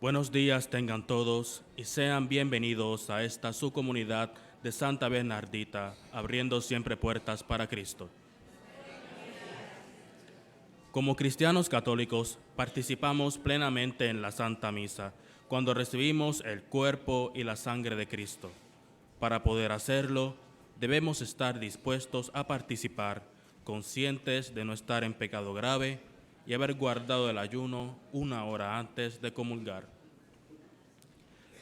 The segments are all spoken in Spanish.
Buenos días tengan todos y sean bienvenidos a esta su comunidad de Santa Bernardita, abriendo siempre puertas para Cristo. Como cristianos católicos, participamos plenamente en la Santa Misa cuando recibimos el cuerpo y la sangre de Cristo. Para poder hacerlo, debemos estar dispuestos a participar, conscientes de no estar en pecado grave y haber guardado el ayuno 1 hora antes de comulgar.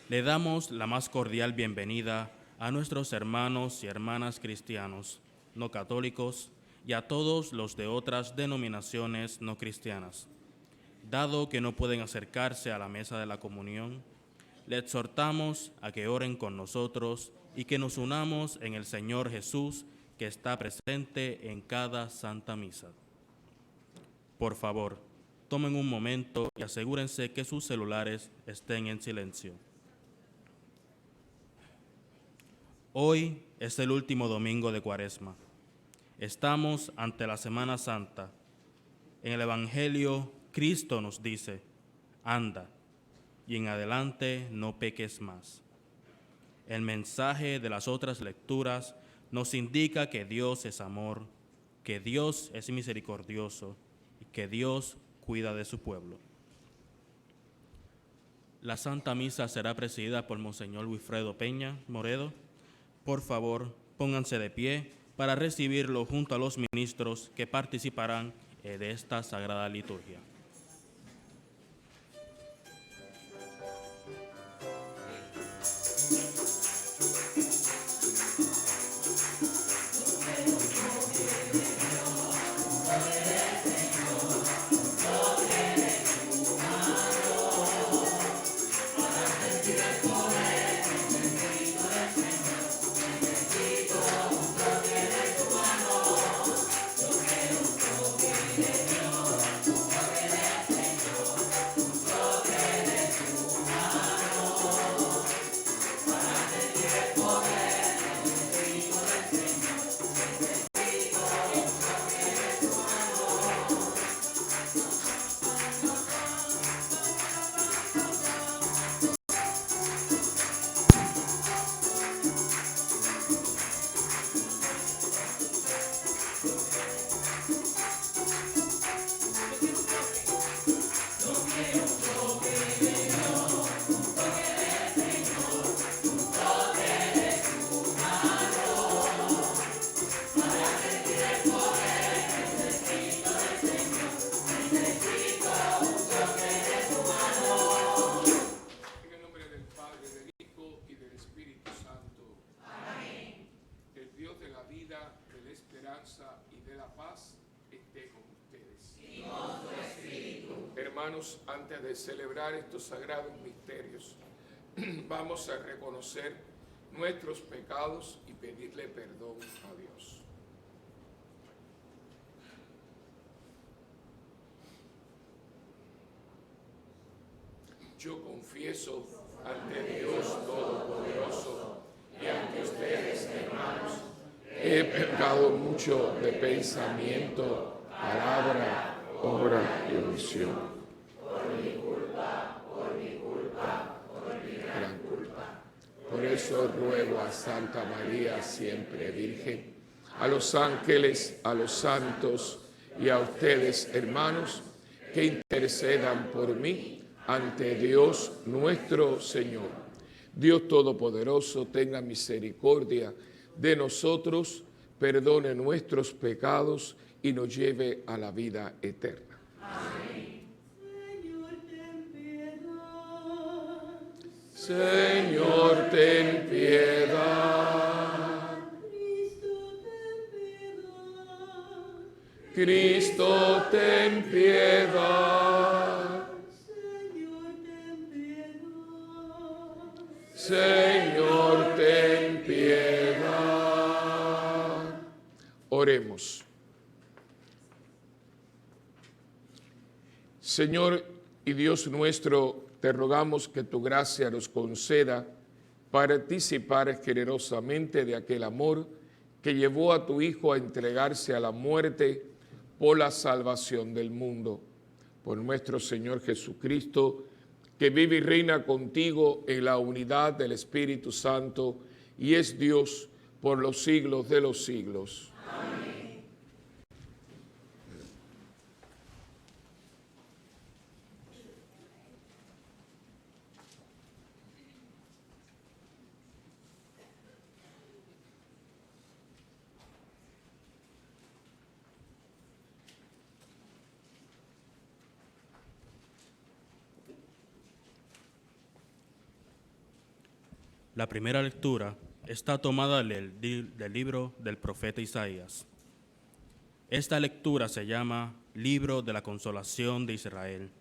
Le damos la más cordial bienvenida a nuestros hermanos y hermanas cristianos, no católicos, y a todos los de otras denominaciones no cristianas. Dado que no pueden acercarse a la mesa de la comunión, le exhortamos a que oren con nosotros y que nos unamos en el Señor Jesús, que está presente en cada Santa Misa. Por favor, tomen un momento y asegúrense que sus celulares estén en silencio. Hoy es el último domingo de Cuaresma. Estamos ante la Semana Santa. En el Evangelio, Cristo nos dice: anda, y en adelante no peques más. El mensaje de las otras lecturas nos indica que Dios es amor, que Dios es misericordioso y que Dios cuida de su pueblo. La Santa Misa será presidida por Monseñor Wilfredo Peña Moredo. Por favor, pónganse de pie para recibirlo junto a los ministros que participarán de esta sagrada liturgia. Hermanos, antes de celebrar estos sagrados misterios, vamos a reconocer nuestros pecados y pedirle perdón a Dios. Yo confieso ante Dios Todopoderoso y ante ustedes, hermanos, he pecado mucho de pensamiento, palabra, obra y omisión. Gran culpa. Por eso ruego a Santa María, siempre Virgen, a los ángeles, a los santos y a ustedes, hermanos, que intercedan por mí ante Dios nuestro Señor. Dios Todopoderoso tenga misericordia de nosotros, perdone nuestros pecados y nos lleve a la vida eterna. Amén. Señor, ten piedad. Cristo, ten piedad. Señor, ten piedad. Oremos. Señor y Dios nuestro, te rogamos que tu gracia nos conceda participar generosamente de aquel amor que llevó a tu Hijo a entregarse a la muerte por la salvación del mundo. Por nuestro Señor Jesucristo, que vive y reina contigo en la unidad del Espíritu Santo, y es Dios por los siglos de los siglos. Amén. La primera lectura está tomada del libro del profeta Isaías. Esta lectura se llama Libro de la Consolación de Israel.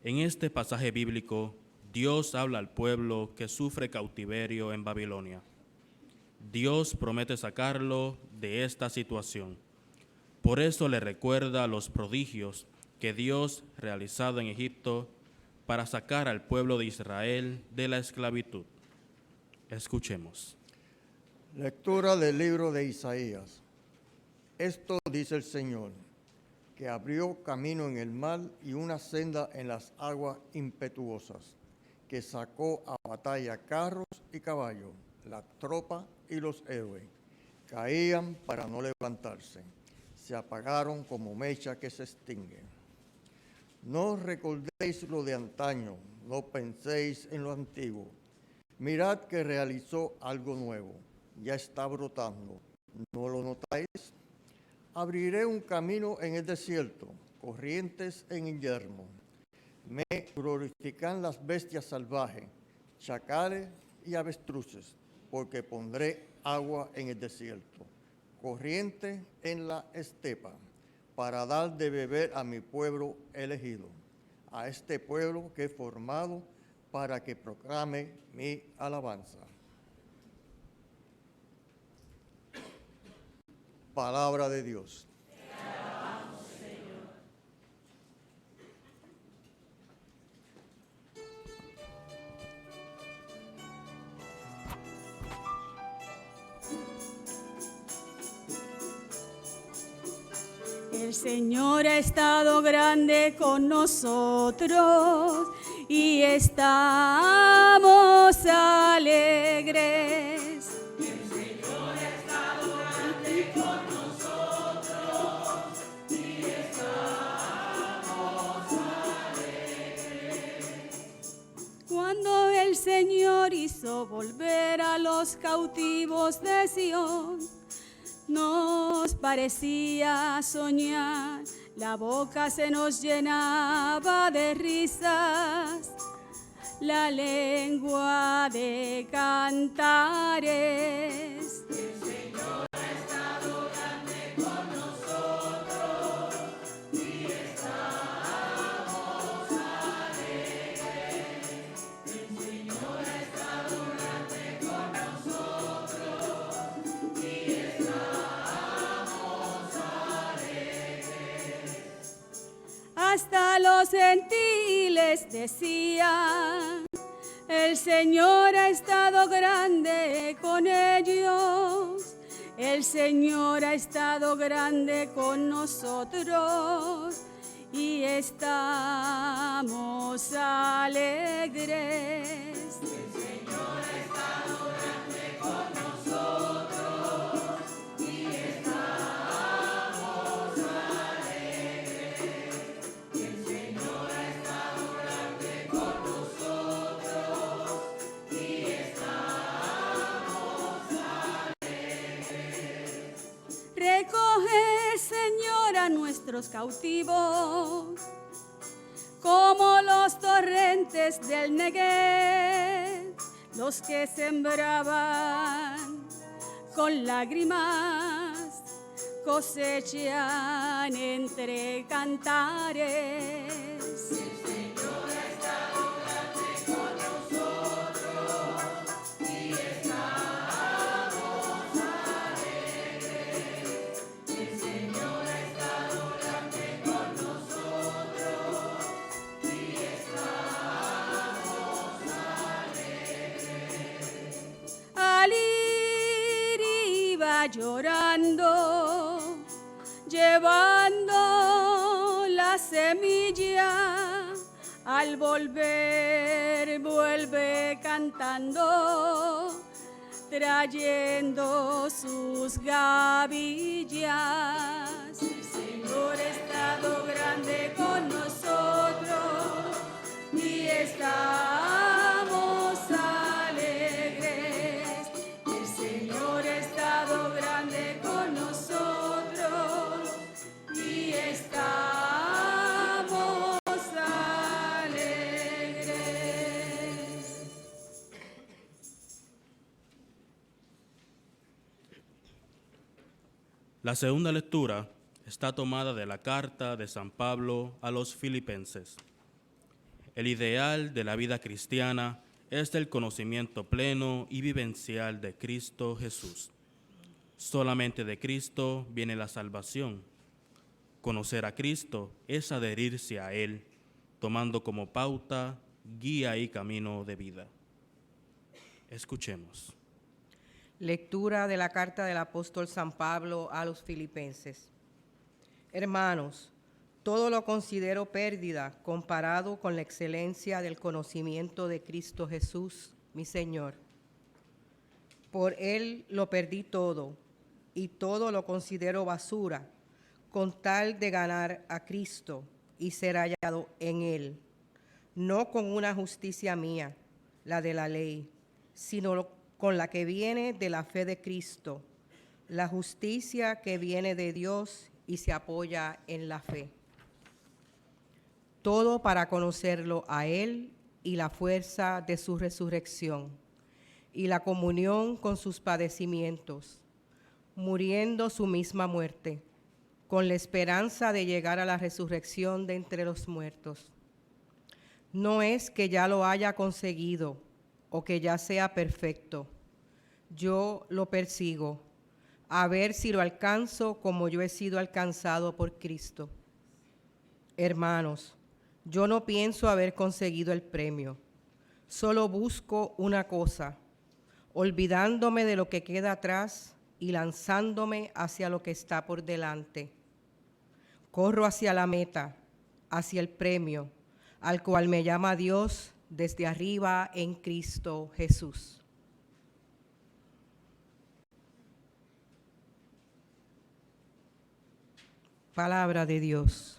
En este pasaje bíblico, Dios habla al pueblo que sufre cautiverio en Babilonia. Dios promete sacarlo de esta situación. Por eso le recuerda los prodigios que Dios ha realizado en Egipto para sacar al pueblo de Israel de la esclavitud. Escuchemos. Lectura del libro de Isaías. Esto dice el Señor, que abrió camino en el mar y una senda en las aguas impetuosas, que sacó a batalla carros y caballos, la tropa y los héroes. Caían para no levantarse, se apagaron como mecha que se extingue. No recordéis lo de antaño, no penséis en lo antiguo. Mirad que realizó algo nuevo, ya está brotando, ¿no lo notáis? Abriré un camino en el desierto, corrientes en invierno. Me glorifican las bestias salvajes, chacales y avestruces, porque pondré agua en el desierto, corriente en la estepa, para dar de beber a mi pueblo elegido, a este pueblo que he formado para que proclame mi alabanza. Palabra de Dios. Te alabamos, Señor. El Señor ha estado grande con nosotros y estamos alegres. El Señor ha estado grande con nosotros y estamos alegres. Cuando el Señor hizo volver a los cautivos de Sión, nos parecía soñar, la boca se nos llenaba de risas, la lengua de cantares. El Señor ha estado grande con nosotros y estamos alegres. El Señor ha estado grande con nosotros y estamos alegres. Hasta los gentiles decían, el Señor ha estado grande con ellos, el Señor ha estado grande con nosotros y estamos alegres. El Señor ha estado grande con nosotros y estamos alegres. El Señor ha estado grande con nosotros y estamos alegres. Recoge, Señor, a nuestros cautivos, como los torrentes del Negev, los que sembraban con lágrimas, cosechan entre cantares. El Señor ha estado grande con nosotros y estamos alegres. El Señor ha estado grande con nosotros y estamos alegres. Al ir iba llorando, llevando la semilla Al volver, vuelve cantando, trayendo sus gavillas. El Señor ha estado grande con nosotros y estamos alegres. El Señor ha estado grande con nosotros y estamos La segunda lectura está tomada de la carta de San Pablo a los Filipenses. El ideal de la vida cristiana es el conocimiento pleno y vivencial de Cristo Jesús. Solamente de Cristo viene la salvación. Conocer a Cristo es adherirse a Él, tomando como pauta, guía y camino de vida. Escuchemos. Lectura de la carta del apóstol San Pablo a los Filipenses. Hermanos, todo lo considero pérdida comparado con la excelencia del conocimiento de Cristo Jesús, mi Señor. Por Él lo perdí todo, y todo lo considero basura, con tal de ganar a Cristo y ser hallado en Él, no con una justicia mía, la de la ley, sino con la que viene de la fe de Cristo, la justicia que viene de Dios y se apoya en la fe. Todo para conocerlo a Él y la fuerza de su resurrección y la comunión con sus padecimientos, muriendo su misma muerte, con la esperanza de llegar a la resurrección de entre los muertos. No es que ya lo haya conseguido o que ya sea perfecto. Yo lo persigo, a ver si lo alcanzo como yo he sido alcanzado por Cristo. Hermanos, yo no pienso haber conseguido el premio, solo busco una cosa, olvidándome de lo que queda atrás y lanzándome hacia lo que está por delante. Corro hacia la meta, hacia el premio, al cual me llama Dios desde arriba en Cristo Jesús. Palabra de Dios.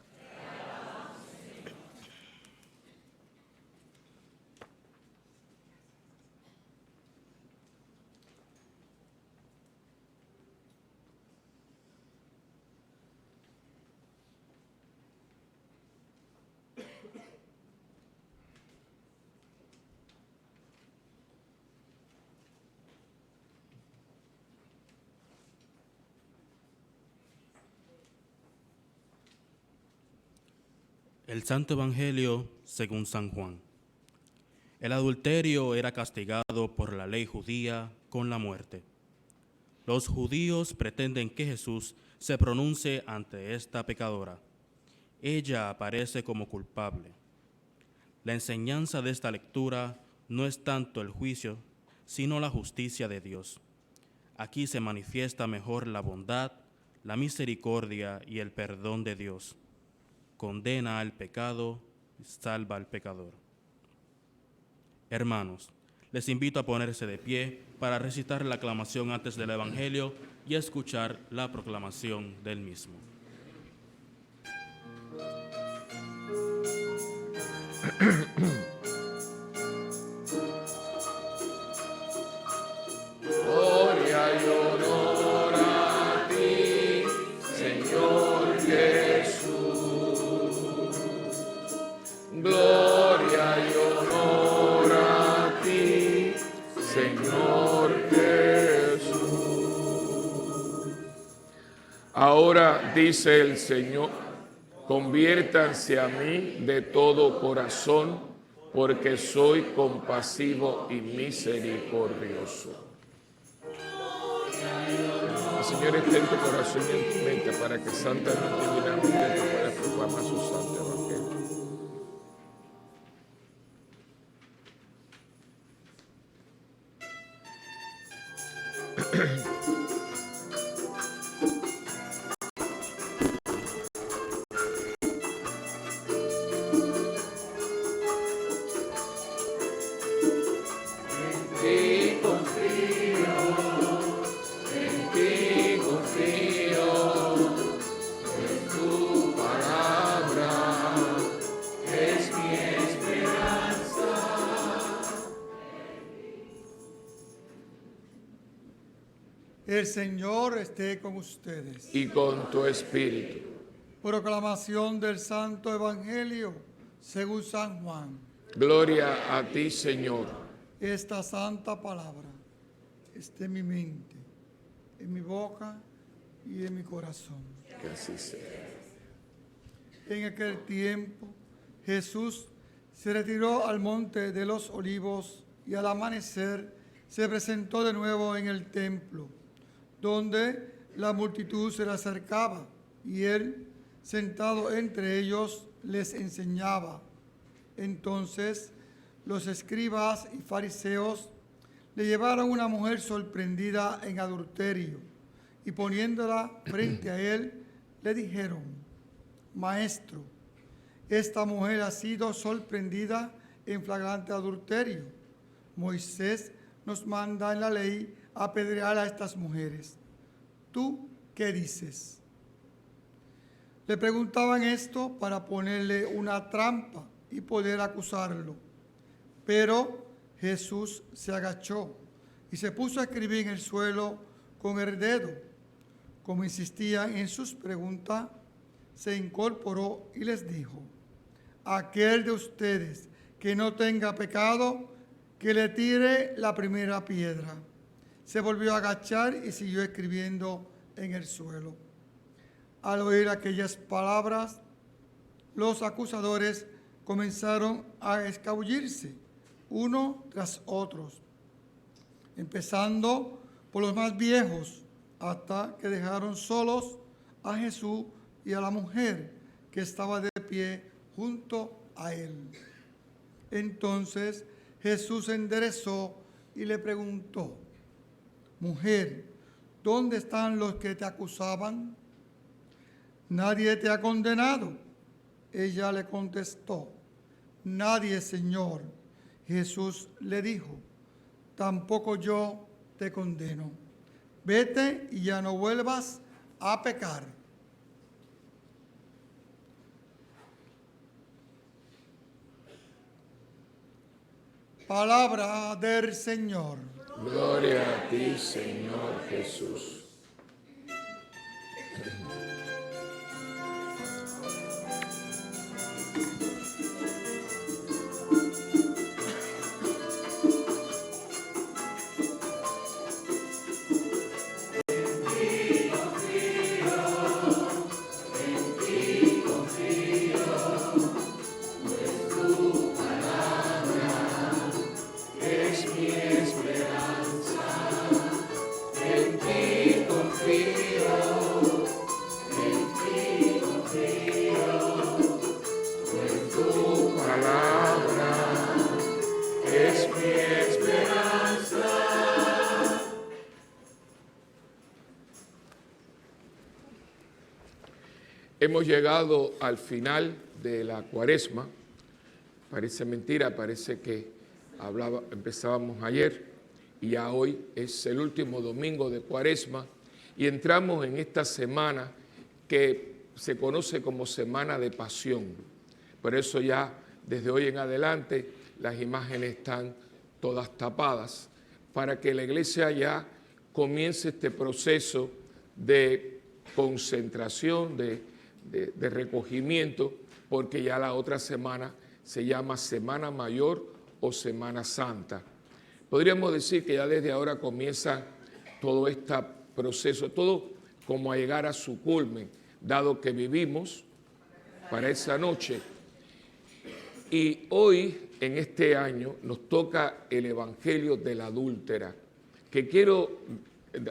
El Santo Evangelio según San Juan. El adulterio era castigado por la ley judía con la muerte. Los judíos pretenden que Jesús se pronuncie ante esta pecadora. Ella aparece como culpable. La enseñanza de esta lectura no es tanto el juicio, sino la justicia de Dios. Aquí se manifiesta mejor la bondad, la misericordia y el perdón de Dios. Condena al pecado y salva al pecador. Hermanos, les invito a ponerse de pie para recitar la aclamación antes del Evangelio y a escuchar la proclamación del mismo. Gloria y honor a ti, Señor Jesús. Gloria y honor a ti, Señor Jesús. Ahora dice el Señor, conviértanse a mí de todo corazón, porque soy compasivo y misericordioso. El Señor esté en tu corazón y en tu mente para que santamente y divinamente tú puedas proclamar su santo evangelio. El Señor esté con ustedes. y con tu espíritu. Proclamación del Santo Evangelio según San Juan. Gloria a ti, Señor. Esta santa palabra esté en mi mente, en mi boca y en mi corazón. Que así sea. En aquel tiempo, Jesús se retiró al monte de los olivos y al amanecer se presentó de nuevo en el templo, donde la multitud se le acercaba y él, sentado entre ellos, les enseñaba. Entonces, los escribas y fariseos le llevaron una mujer sorprendida en adulterio y poniéndola frente a él, le dijeron: Maestro, esta mujer ha sido sorprendida en flagrante adulterio. Moisés nos manda en la ley apedrear a estas mujeres. ¿Tú qué dices? Le preguntaban esto para ponerle una trampa y poder acusarlo. Pero Jesús se agachó y se puso a escribir en el suelo con el dedo. Como insistían en sus preguntas, se incorporó y les dijo: aquel de ustedes que no tenga pecado, que le tire la primera piedra. Se volvió a agachar y siguió escribiendo en el suelo. Al oír aquellas palabras, los acusadores comenzaron a escabullirse, uno tras otros, empezando por los más viejos, hasta que dejaron solos a Jesús y a la mujer que estaba de pie junto a él. Entonces Jesús se enderezó y le preguntó: Mujer, ¿dónde están los que te acusaban? ¿Nadie te ha condenado? Ella le contestó: Nadie, Señor. Jesús le dijo: Tampoco yo te condeno. Vete y ya no vuelvas a pecar. Palabra del Señor. Gloria a ti, Señor Jesús. Hemos llegado al final de la Cuaresma. Parece mentira, parece que empezábamos ayer y ya hoy es el último domingo de Cuaresma y entramos en esta semana que se conoce como Semana de Pasión. Por eso ya desde hoy en adelante las imágenes están todas tapadas para que la iglesia ya comience este proceso de concentración, de recogimiento, porque ya la otra semana se llama Semana Mayor o Semana Santa. Podríamos decir que ya desde ahora comienza todo este proceso, todo como a llegar a su culmen, dado que vivimos para esa noche. Y hoy, en este año, nos toca el Evangelio de la adúltera, que quiero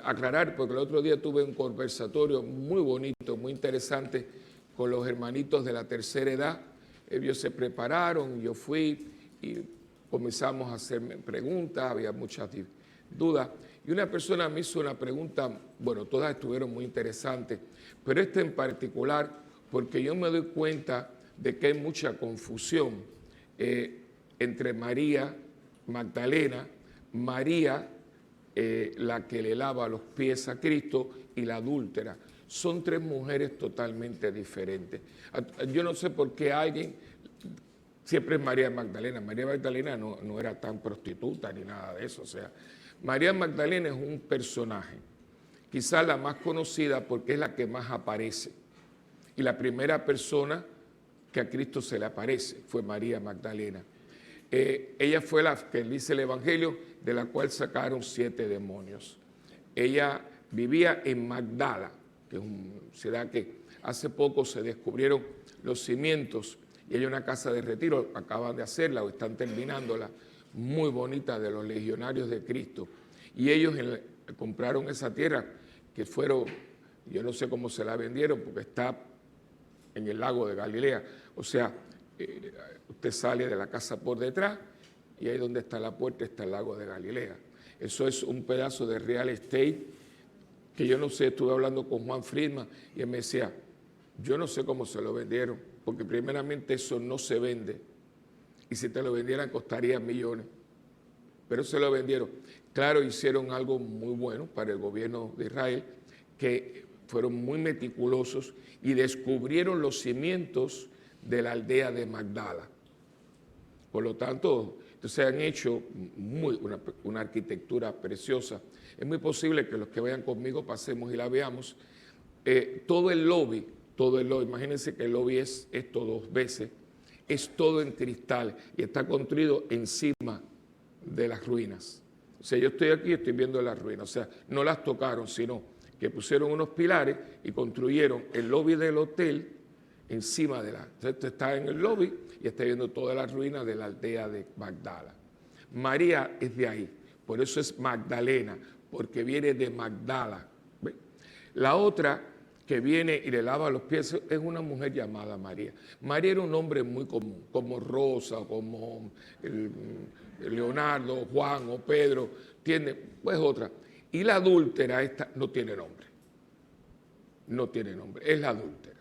aclarar porque el otro día tuve un conversatorio muy bonito, muy interesante con los hermanitos de la tercera edad. Ellos se prepararon, yo fui y comenzamos a hacerme preguntas, había muchas dudas. Y una persona me hizo una pregunta, bueno, todas estuvieron muy interesantes, pero esta en particular, porque yo me doy cuenta de que hay mucha confusión entre María Magdalena, María, la que le lava los pies a Cristo, y la adúltera. Son tres mujeres totalmente diferentes. Yo no sé por qué alguien, siempre es María Magdalena. María Magdalena no era tan prostituta ni nada de eso. O sea, María Magdalena es un personaje. quizás la más conocida porque es la que más aparece. Y la primera persona que a Cristo se le aparece fue María Magdalena. Ella fue la que dice el Evangelio, de la cual sacaron 7 demonios. Ella vivía en Magdala, que es una ciudad que hace poco se descubrieron los cimientos, y hay una casa de retiro, acaban de hacerla o están terminándola, muy bonita, de los legionarios de Cristo. Y ellos compraron esa tierra, que fueron, yo no sé cómo se la vendieron, porque está en el lago de Galilea. O sea, usted sale de la casa por detrás y ahí donde está la puerta está el lago de Galilea. Eso es un pedazo de real estate que yo no sé, estuve hablando con Juan Friedman y él me decía, yo no sé cómo se lo vendieron, porque primeramente eso no se vende y si te lo vendieran costaría millones, pero se lo vendieron. Claro, hicieron algo muy bueno para el gobierno de Israel, que fueron muy meticulosos y descubrieron los cimientos de la aldea de Magdala. Por lo tanto, entonces han hecho una arquitectura preciosa. Es muy posible que los que vayan conmigo pasemos y la veamos. Todo el lobby, imagínense que el lobby es esto 2 veces, es todo en cristal y está construido encima de las ruinas. O sea, yo estoy aquí y estoy viendo las ruinas, o sea, no las tocaron, sino que pusieron unos pilares y construyeron el lobby del hotel encima de la... Entonces usted está en el lobby y está viendo todas las ruinas de la aldea de Magdala. María es de ahí, por eso es Magdalena, porque viene de Magdala. ¿Ve? La otra que viene y le lava los pies es una mujer llamada María. María era un nombre muy común, como Rosa, como Leonardo, Juan o Pedro, tiene pues otra. Y la adúltera esta no tiene nombre, no tiene nombre, es la adúltera.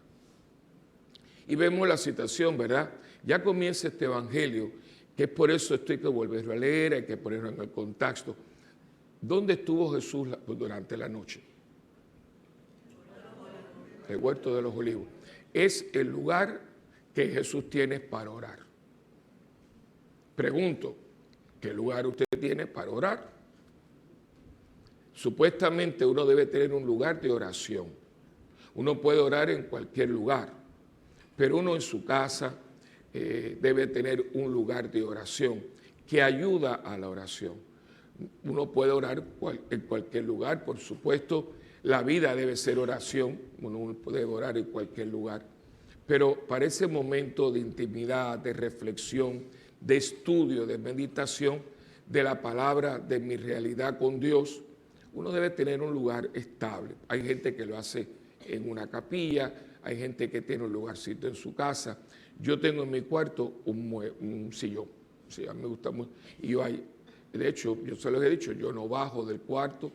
Y vemos la citación, ¿verdad? Ya comienza este evangelio, que es por eso esto hay que volverlo a leer, hay que ponerlo en el contexto. ¿Dónde estuvo Jesús durante la noche? El huerto de los olivos. Es el lugar que Jesús tiene para orar. Pregunto, ¿qué lugar usted tiene para orar? Supuestamente uno debe tener un lugar de oración. Uno puede orar en cualquier lugar, pero uno en su casa debe tener un lugar de oración que ayuda a la oración. Uno puede orar en cualquier lugar, por supuesto, la vida debe ser oración, uno puede orar en cualquier lugar, pero para ese momento de intimidad, de reflexión, de estudio, de meditación, de la palabra, de mi realidad con Dios, uno debe tener un lugar estable. Hay gente que lo hace en una capilla, hay gente que tiene un lugarcito en su casa. Yo tengo en mi cuarto un sillón, sí, a mí me gusta mucho. Y de hecho, yo se los he dicho, yo no bajo del cuarto,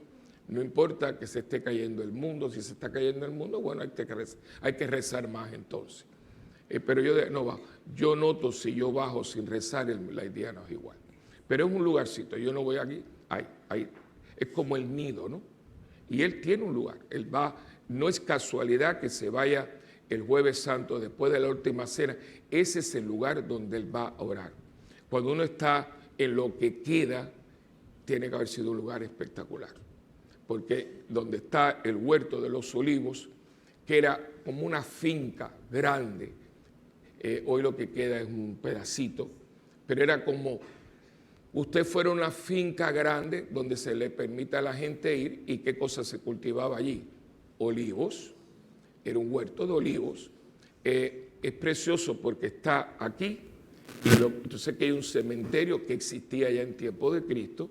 no importa que se esté cayendo el mundo, si se está cayendo el mundo, bueno, hay que rezar más entonces. Pero yo no bajo. Yo noto si yo bajo sin rezar, la idea no es igual. Pero es un lugarcito, yo no voy aquí, ahí. Es como el nido, ¿no? Y él tiene un lugar, él va, no es casualidad que se vaya el Jueves Santo después de la última cena, ese es el lugar donde él va a orar. Cuando uno está en lo que queda, tiene que haber sido un lugar espectacular, porque donde está el huerto de los olivos, que era como una finca grande, hoy lo que queda es un pedacito, pero era como usted fuera a una finca grande donde se le permita a la gente ir y qué cosa se cultivaba allí. Olivos, era un huerto de olivos. Es precioso porque está aquí, y yo sé que hay un cementerio que existía ya en tiempo de Cristo,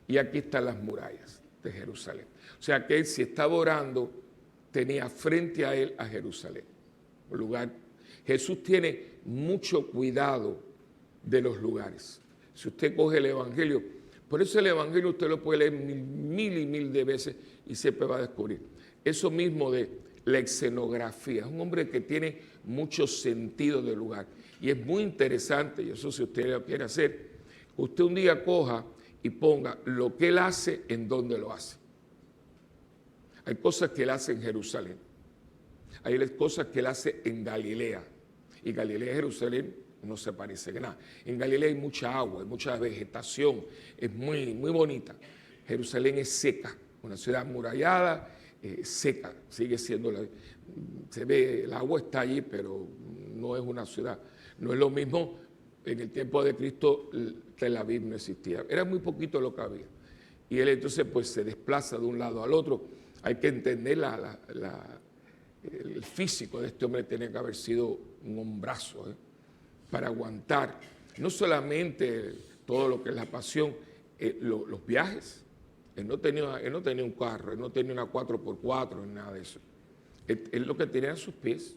y aquí están las murallas de Jerusalén. O sea que él, si estaba orando, tenía frente a él a Jerusalén. Un lugar. Jesús tiene mucho cuidado de los lugares. Si usted coge el Evangelio, por eso el Evangelio usted lo puede leer mil y mil de veces y siempre va a descubrir. Eso mismo de la escenografía. Es un hombre que tiene mucho sentido del lugar. Y es muy interesante, y eso si usted lo quiere hacer, usted un día coja y ponga lo que él hace en dónde lo hace. Hay cosas que él hace en Jerusalén. Hay cosas que él hace en Galilea. Y Galilea y Jerusalén no se parecen en nada. En Galilea hay mucha agua, hay mucha vegetación, es muy, muy bonita. Jerusalén es seca, una ciudad amurallada seca, sigue siendo, se ve, el agua está allí, pero no es una ciudad. No es lo mismo, en el tiempo de Cristo Tel Aviv no existía, era muy poquito lo que había. Y él entonces pues se desplaza de un lado al otro. Hay que entender el físico de este hombre, tiene que haber sido un hombrazo, para aguantar no solamente todo lo que es la pasión, los viajes. Él no tenía un carro, él no tenía una 4x4, ni nada de eso. Él lo que tenía eran sus pies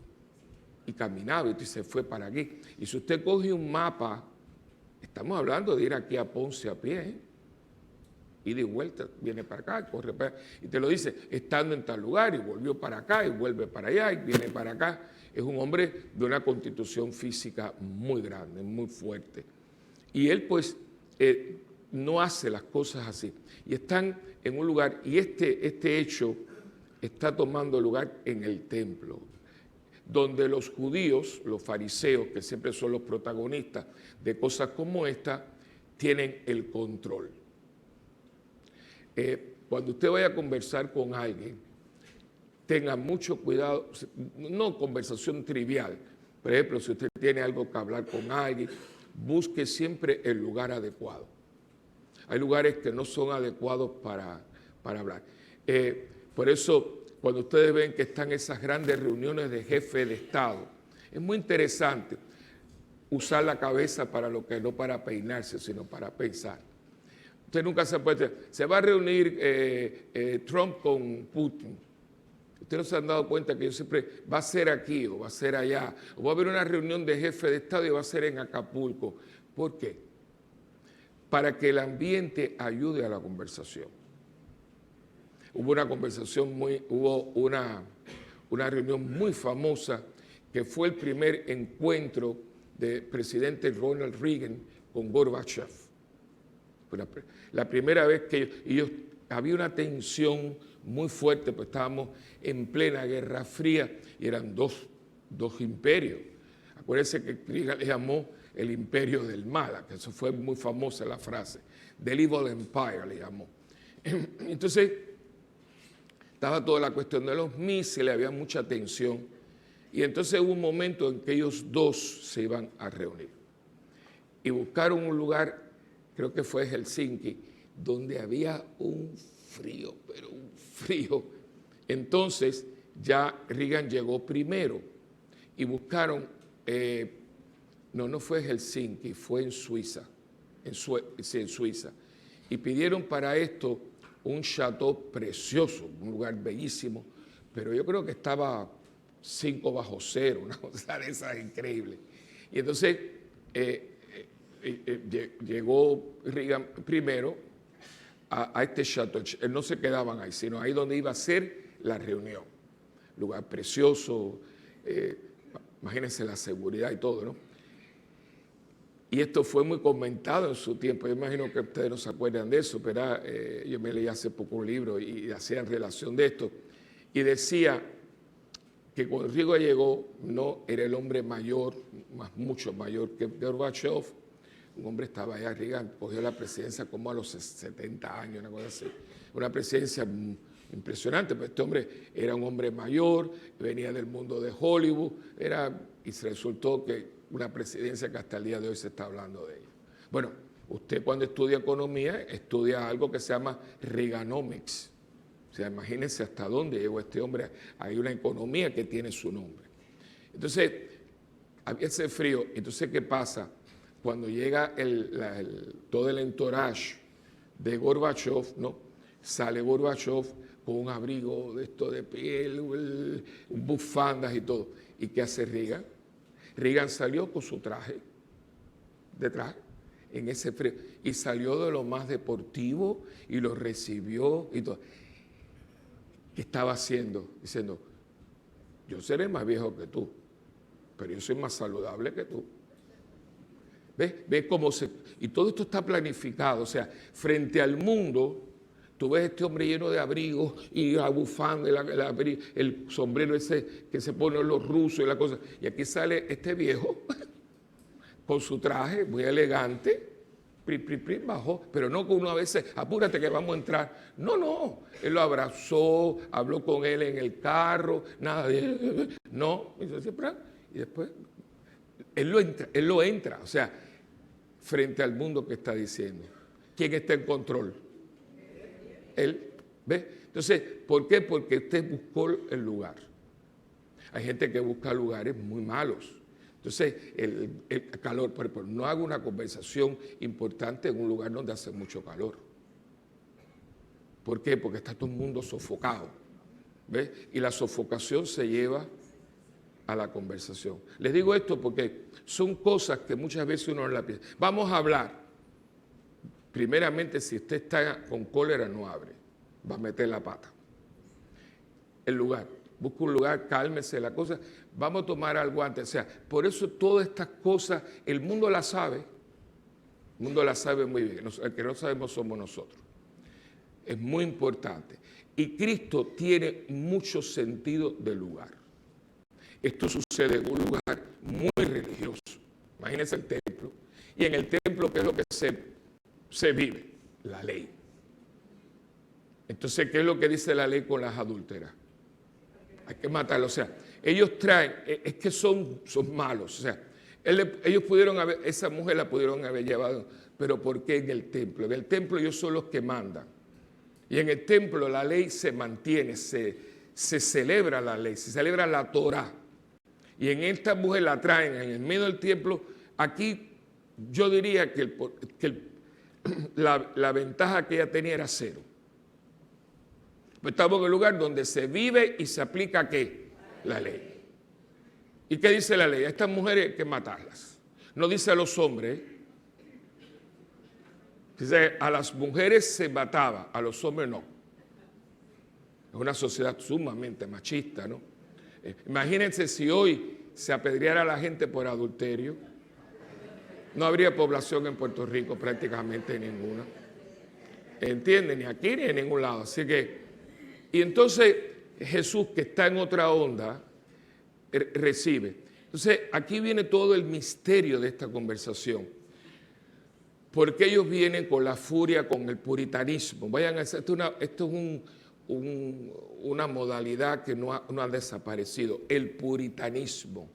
y caminaba y se fue para aquí. Y si usted coge un mapa, estamos hablando de ir aquí a Ponce a pie, y de vuelta, viene para acá, corre para allá, y te lo dice, estando en tal lugar, y volvió para acá, y vuelve para allá, y viene para acá. Es un hombre de una constitución física muy grande, muy fuerte. Y él pues no hace las cosas así. Y están en un lugar, y este hecho está tomando lugar en el templo, donde los judíos, los fariseos, que siempre son los protagonistas de cosas como esta, tienen el control. Cuando usted vaya a conversar con alguien, tenga mucho cuidado, no conversación trivial. Por ejemplo, si usted tiene algo que hablar con alguien, busque siempre el lugar adecuado. Hay lugares que no son adecuados para hablar. Por eso, cuando ustedes ven que están esas grandes reuniones de jefes de Estado, es muy interesante usar la cabeza para lo que no para peinarse, sino para pensar. Usted nunca se va a reunir Trump con Putin. Ustedes no se han dado cuenta que yo siempre va a ser aquí o va a ser allá, o va a haber una reunión de jefe de Estado y va a ser en Acapulco. ¿Por qué? Para que el ambiente ayude a la conversación. Hubo una reunión muy famosa que fue el primer encuentro del presidente Ronald Reagan con Gorbachev. La primera vez que ellos había una tensión muy fuerte, pues estábamos en plena Guerra Fría y eran dos imperios. Acuérdense que Reagan le llamó el imperio del mal, que eso fue muy famosa la frase, del Evil Empire le llamó. Entonces, estaba toda la cuestión de los misiles, había mucha tensión, y entonces hubo un momento en que ellos dos se iban a reunir y buscaron un lugar, creo que fue Helsinki, donde había un frío, pero un frío. Entonces ya Reagan llegó primero y buscaron, no fue Helsinki, fue en Suiza, en Suiza, y pidieron para esto un chateau precioso, un lugar bellísimo, pero yo creo que estaba 5 bajo cero, una cosa de esas increíble. Y entonces llegó Reagan primero a este chateau. No se quedaban ahí, sino ahí donde iba a ser la reunión. Lugar precioso, imagínense la seguridad y todo, ¿no? Y esto fue muy comentado en su tiempo. Yo imagino que ustedes no se acuerdan de eso, pero yo me leí hace poco un libro y hacía en relación de esto. Y decía que cuando Reagan llegó, no era el hombre mayor, mucho mayor que Gorbachev. Un hombre estaba allá, Reagan cogió la presidencia como a los 70 años, una cosa así. Una presidencia impresionante, pero este hombre era un hombre mayor, venía del mundo de Hollywood, y se resultó que una presidencia que hasta el día de hoy se está hablando de ella. Bueno, usted cuando estudia economía, estudia algo que se llama Reaganomics. O sea, imagínense hasta dónde llegó este hombre. Hay una economía que tiene su nombre. Entonces, había ese frío. Entonces, ¿qué pasa? Cuando llega todo el entourage de Gorbachev, ¿no? Sale Gorbachev con un abrigo de esto de piel, bufandas y todo. ¿Y qué hace Reagan? Reagan salió con su traje, en ese frío, y salió de lo más deportivo y lo recibió y todo. ¿Qué estaba haciendo? Diciendo, yo seré más viejo que tú, pero yo soy más saludable que tú. ¿Ves cómo se...? Y todo esto está planificado, o sea, frente al mundo, tú ves a este hombre lleno de abrigos y la bufanda, el sombrero ese que se ponen los rusos y la cosa. Y aquí sale este viejo con su traje muy elegante, bajó, pero no con uno a veces, apúrate que vamos a entrar. No, él lo abrazó, habló con él en el carro, nada de, no, y después él lo entra, o sea, frente al mundo que está diciendo. ¿Quién está en control? Él, ¿ve? Entonces, ¿por qué? Porque usted buscó el lugar. Hay gente que busca lugares muy malos. Entonces, el calor, pero no haga una conversación importante en un lugar donde hace mucho calor. ¿Por qué? Porque está todo el mundo sofocado. ¿Ves? Y la sofocación se lleva a la conversación. Les digo esto porque son cosas que muchas veces uno no la piensa. Vamos a hablar. Primeramente, si usted está con cólera, no hable. Va a meter la pata. El lugar. Busca un lugar, cálmese la cosa. Vamos a tomar algo antes. O sea, por eso todas estas cosas, el mundo las sabe. El mundo las sabe muy bien. El que no sabemos somos nosotros. Es muy importante. Y Cristo tiene mucho sentido del lugar. Esto sucede en un lugar muy religioso. Imagínense el templo. Y en el templo, ¿qué es lo que se vive? La ley. Entonces, ¿qué es lo que dice la ley con las adúlteras? Hay que matarlos. O sea, ellos traen, es que son malos. O sea, ellos pudieron haber, esa mujer la pudieron haber llevado, pero ¿por qué en el templo? En el templo ellos son los que mandan. Y en el templo la ley se mantiene, se celebra la ley, se celebra la Torah. Y en esta mujer la traen en el medio del templo. Aquí yo diría que la ventaja que ella tenía era cero. Pues estamos en el lugar donde se vive y se aplica ¿qué? La ley. ¿Y qué dice la ley? A estas mujeres hay que matarlas. No dice a los hombres. Dice, a las mujeres se mataba, a los hombres no. Es una sociedad sumamente machista, ¿no? Imagínense si hoy se apedreara a la gente por adulterio. No habría población en Puerto Rico, prácticamente ninguna. ¿Entienden? Ni aquí ni en ningún lado. Así que, y entonces Jesús, que está en otra onda, recibe. Entonces, aquí viene todo el misterio de esta conversación. Porque ellos vienen con la furia, con el puritanismo. Vayan a hacer, esto es una modalidad que no ha desaparecido, el puritanismo.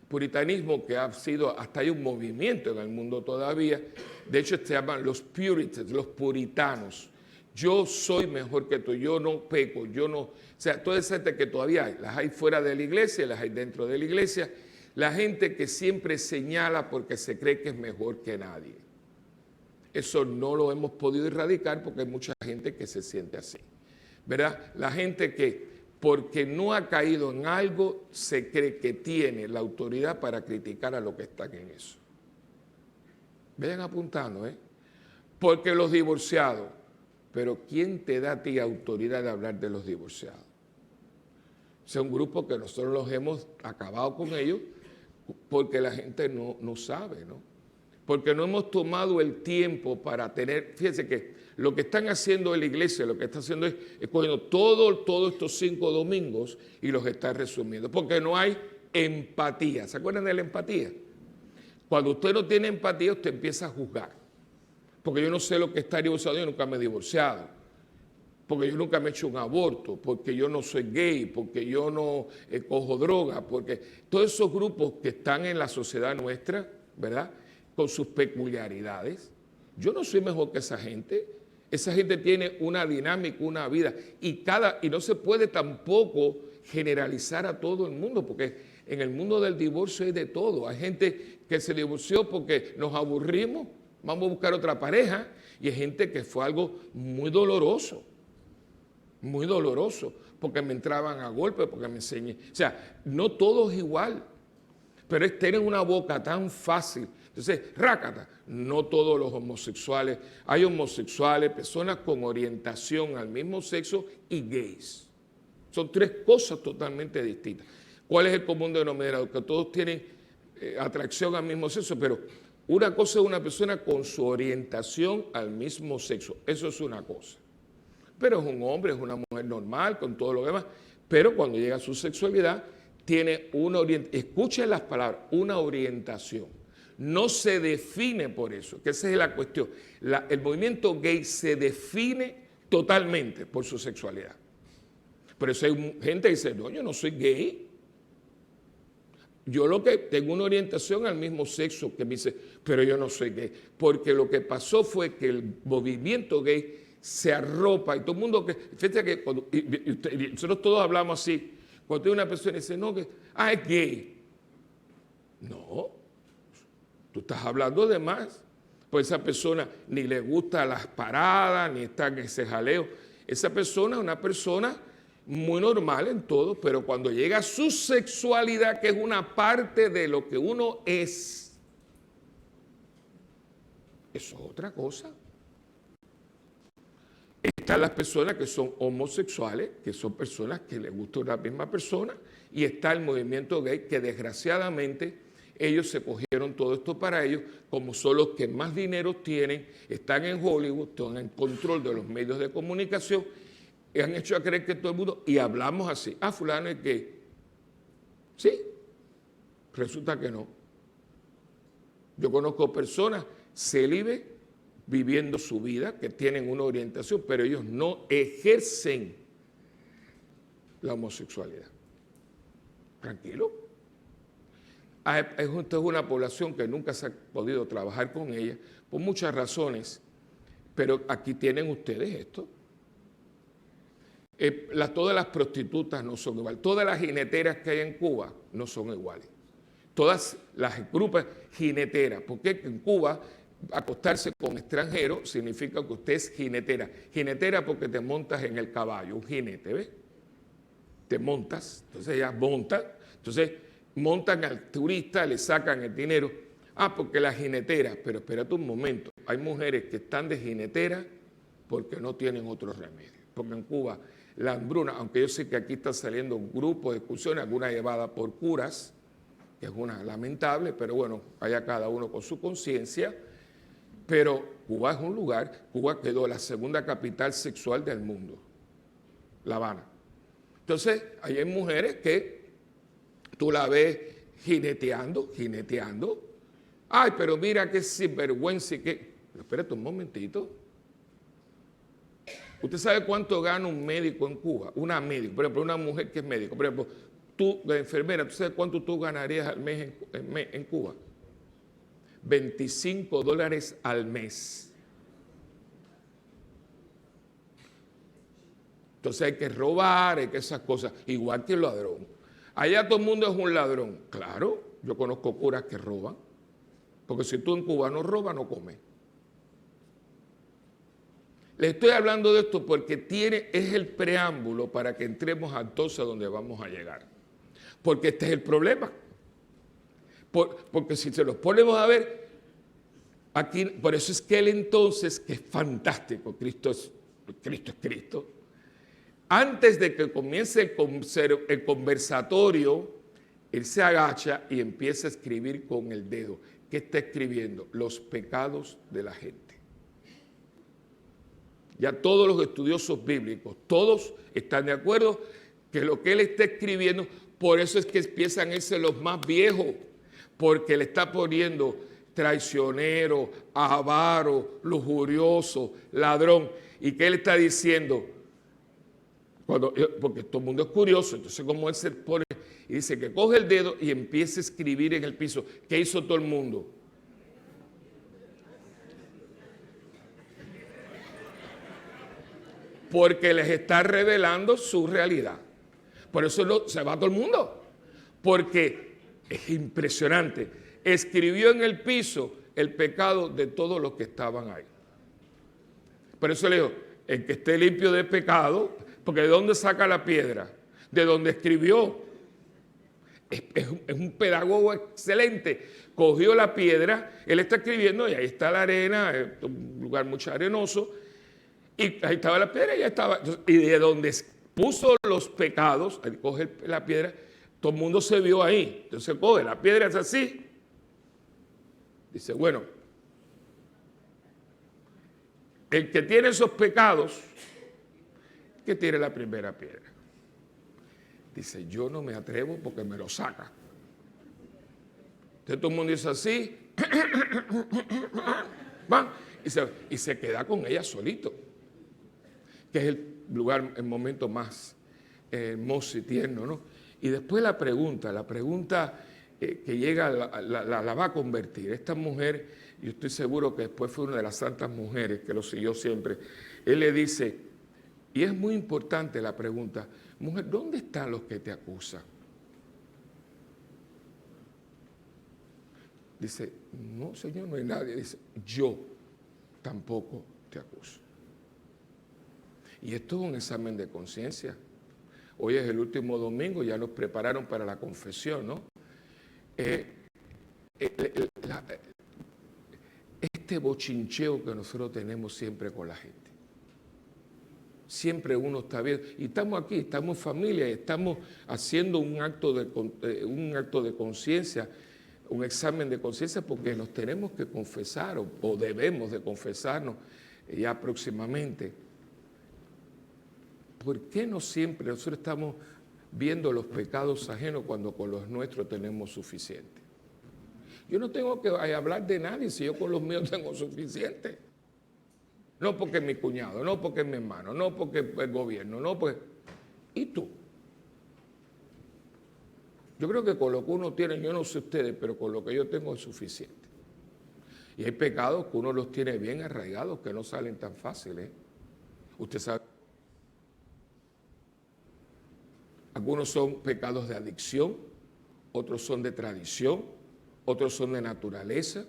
Puritanismo que ha sido, hasta hay un movimiento en el mundo todavía, de hecho se llaman los Puritans, los puritanos. Yo soy mejor que tú, yo no peco, yo no... O sea, toda esa gente que todavía hay, las hay fuera de la iglesia, las hay dentro de la iglesia, la gente que siempre señala porque se cree que es mejor que nadie. Eso no lo hemos podido erradicar porque hay mucha gente que se siente así, ¿verdad? La gente que, porque no ha caído en algo, se cree que tiene la autoridad para criticar a los que están en eso. Vayan apuntando, ¿eh? Porque los divorciados, pero ¿quién te da a ti autoridad de hablar de los divorciados? O sea, un grupo que nosotros los hemos acabado con ellos porque la gente no sabe, ¿no? Porque no hemos tomado el tiempo para tener, fíjense que lo que están haciendo en la iglesia, lo que está haciendo es cogiendo todos estos 5 domingos y los está resumiendo, porque no hay empatía. ¿Se acuerdan de la empatía? Cuando usted no tiene empatía, usted empieza a juzgar. Porque yo no sé lo que está divorciado, yo nunca me he divorciado. Porque yo nunca me he hecho un aborto, porque yo no soy gay, porque yo no cojo droga, porque todos esos grupos que están en la sociedad nuestra, ¿verdad?, con sus peculiaridades. Yo no soy mejor que esa gente. Esa gente tiene una dinámica, una vida. Y no se puede tampoco generalizar a todo el mundo, porque en el mundo del divorcio hay de todo. Hay gente que se divorció porque nos aburrimos, vamos a buscar otra pareja. Y hay gente que fue algo muy doloroso, porque me entraban a golpe, porque me enseñé. O sea, no todo es igual, pero es tener una boca tan fácil. Entonces, rácata, no todos los homosexuales, hay homosexuales, personas con orientación al mismo sexo y gays. Son 3 cosas totalmente distintas. ¿Cuál es el común denominador? Que todos tienen atracción al mismo sexo, pero una cosa es una persona con su orientación al mismo sexo, eso es una cosa. Pero es un hombre, es una mujer normal, con todo lo demás, pero cuando llega a su sexualidad, tiene una orientación, escuchen las palabras, una orientación. no se define por eso, que esa es la cuestión. El movimiento gay se define totalmente por su sexualidad. Por eso hay gente que dice, no, yo no soy gay. Yo lo que tengo una orientación al mismo sexo, que me dice, pero yo no soy gay. Porque lo que pasó fue que el movimiento gay se arropa y todo el mundo que, fíjate que cuando, y nosotros todos hablamos así, cuando hay una persona y dice, no, que, es gay. No, tú estás hablando de más. Pues esa persona ni le gusta las paradas, ni está en ese jaleo. Esa persona es una persona muy normal en todo, pero cuando llega a su sexualidad, que es una parte de lo que uno es, eso es otra cosa. Están las personas que son homosexuales, que son personas que les gusta una misma persona, y está el movimiento gay, que desgraciadamente ellos se cogieron todo esto para ellos, como son los que más dinero tienen, están en Hollywood, están en control de los medios de comunicación, y han hecho a creer que todo el mundo, y hablamos así, fulano es gay. Sí, resulta que no. Yo conozco personas célibes viviendo su vida, que tienen una orientación, pero ellos no ejercen la homosexualidad. Tranquilo. Esta es una población que nunca se ha podido trabajar con ella, por muchas razones, pero aquí tienen ustedes esto. Todas las prostitutas no son iguales, todas las jineteras que hay en Cuba no son iguales. Todas las grupos jineteras, porque en Cuba acostarse con extranjeros significa que usted es jinetera. Jinetera porque te montas en el caballo, un jinete, ¿ves? Te montas, entonces ella monta, entonces montan al turista, le sacan el dinero. Porque la jinetera, pero espérate un momento, hay mujeres que están de jinetera porque no tienen otro remedio. Porque en Cuba la hambruna, aunque yo sé que aquí está saliendo un grupo de excursiones, alguna llevada por curas, que es una lamentable, pero bueno, allá cada uno con su conciencia. Pero Cuba es un lugar, Cuba quedó la segunda capital sexual del mundo, La Habana. Entonces, ahí hay mujeres que tú la ves jineteando. Pero mira qué sinvergüenza y qué. Pero espérate un momentito. ¿Usted sabe cuánto gana un médico en Cuba? Una médico, por ejemplo, una mujer que es médico. Por ejemplo, tú, la enfermera, ¿tú sabes cuánto tú ganarías al mes en Cuba? $25 al mes. Entonces hay que robar, hay que esas cosas, igual que el ladrón. Allá todo el mundo es un ladrón. Claro, yo conozco curas que roban, porque si tú en Cuba no robas, no comes. Le estoy hablando de esto porque es el preámbulo para que entremos entonces a donde vamos a llegar. Porque este es el problema. Porque si se los ponemos a ver, aquí, por eso es que él entonces, que es fantástico, Cristo es Cristo. Antes de que comience el conversatorio, él se agacha y empieza a escribir con el dedo. ¿Qué está escribiendo? Los pecados de la gente. Ya todos los estudiosos bíblicos, todos están de acuerdo que lo que él está escribiendo, por eso es que empiezan a irse los más viejos, porque le está poniendo traicionero, avaro, lujurioso, ladrón. ¿Y qué él está diciendo? Porque todo el mundo es curioso, entonces como él se pone y dice que coge el dedo y empieza a escribir en el piso. ¿Qué hizo todo el mundo? Porque les está revelando su realidad. Por eso se va todo el mundo. Porque es impresionante. Escribió en el piso el pecado de todos los que estaban ahí. Por eso le digo, el que esté limpio de pecado, porque ¿de dónde saca la piedra? De donde escribió. Es un pedagogo excelente. Cogió la piedra, él está escribiendo y ahí está la arena, es un lugar mucho arenoso. Y ahí estaba la piedra, y ya estaba. Y de donde puso los pecados, ahí coge la piedra, todo el mundo se vio ahí. Entonces coge la piedra, es así. Dice, bueno, el que tiene esos pecados, que tire la primera piedra. Dice, yo no me atrevo porque me lo saca. Entonces todo el mundo dice así, y se queda con ella solito, que es el lugar, el momento más hermoso y tierno, ¿no? Y después la pregunta que llega, la va a convertir. Esta mujer, yo estoy seguro que después fue una de las santas mujeres que lo siguió siempre. Él le dice, y es muy importante la pregunta, mujer, ¿dónde están los que te acusan? Dice, no, Señor, no hay nadie. Dice, yo tampoco te acuso. Y esto es un examen de conciencia. Hoy es el último domingo, ya nos prepararon para la confesión, ¿no? Este bochincheo que nosotros tenemos siempre con la gente. Siempre uno está bien. Y estamos aquí, estamos en familia, y estamos haciendo un acto de conciencia, un examen de conciencia, porque nos tenemos que confesar o debemos de confesarnos ya próximamente. ¿Por qué no siempre nosotros estamos viendo los pecados ajenos cuando con los nuestros tenemos suficiente? Yo no tengo que hablar de nadie si yo con los míos tengo suficiente. No porque es mi cuñado, no porque es mi hermano, no porque es el gobierno, no porque... ¿Y tú? Yo creo que con lo que uno tiene, yo no sé ustedes, pero con lo que yo tengo es suficiente. Y hay pecados que uno los tiene bien arraigados, que no salen tan fáciles. Usted sabe. Algunos son pecados de adicción, otros son de tradición, otros son de naturaleza,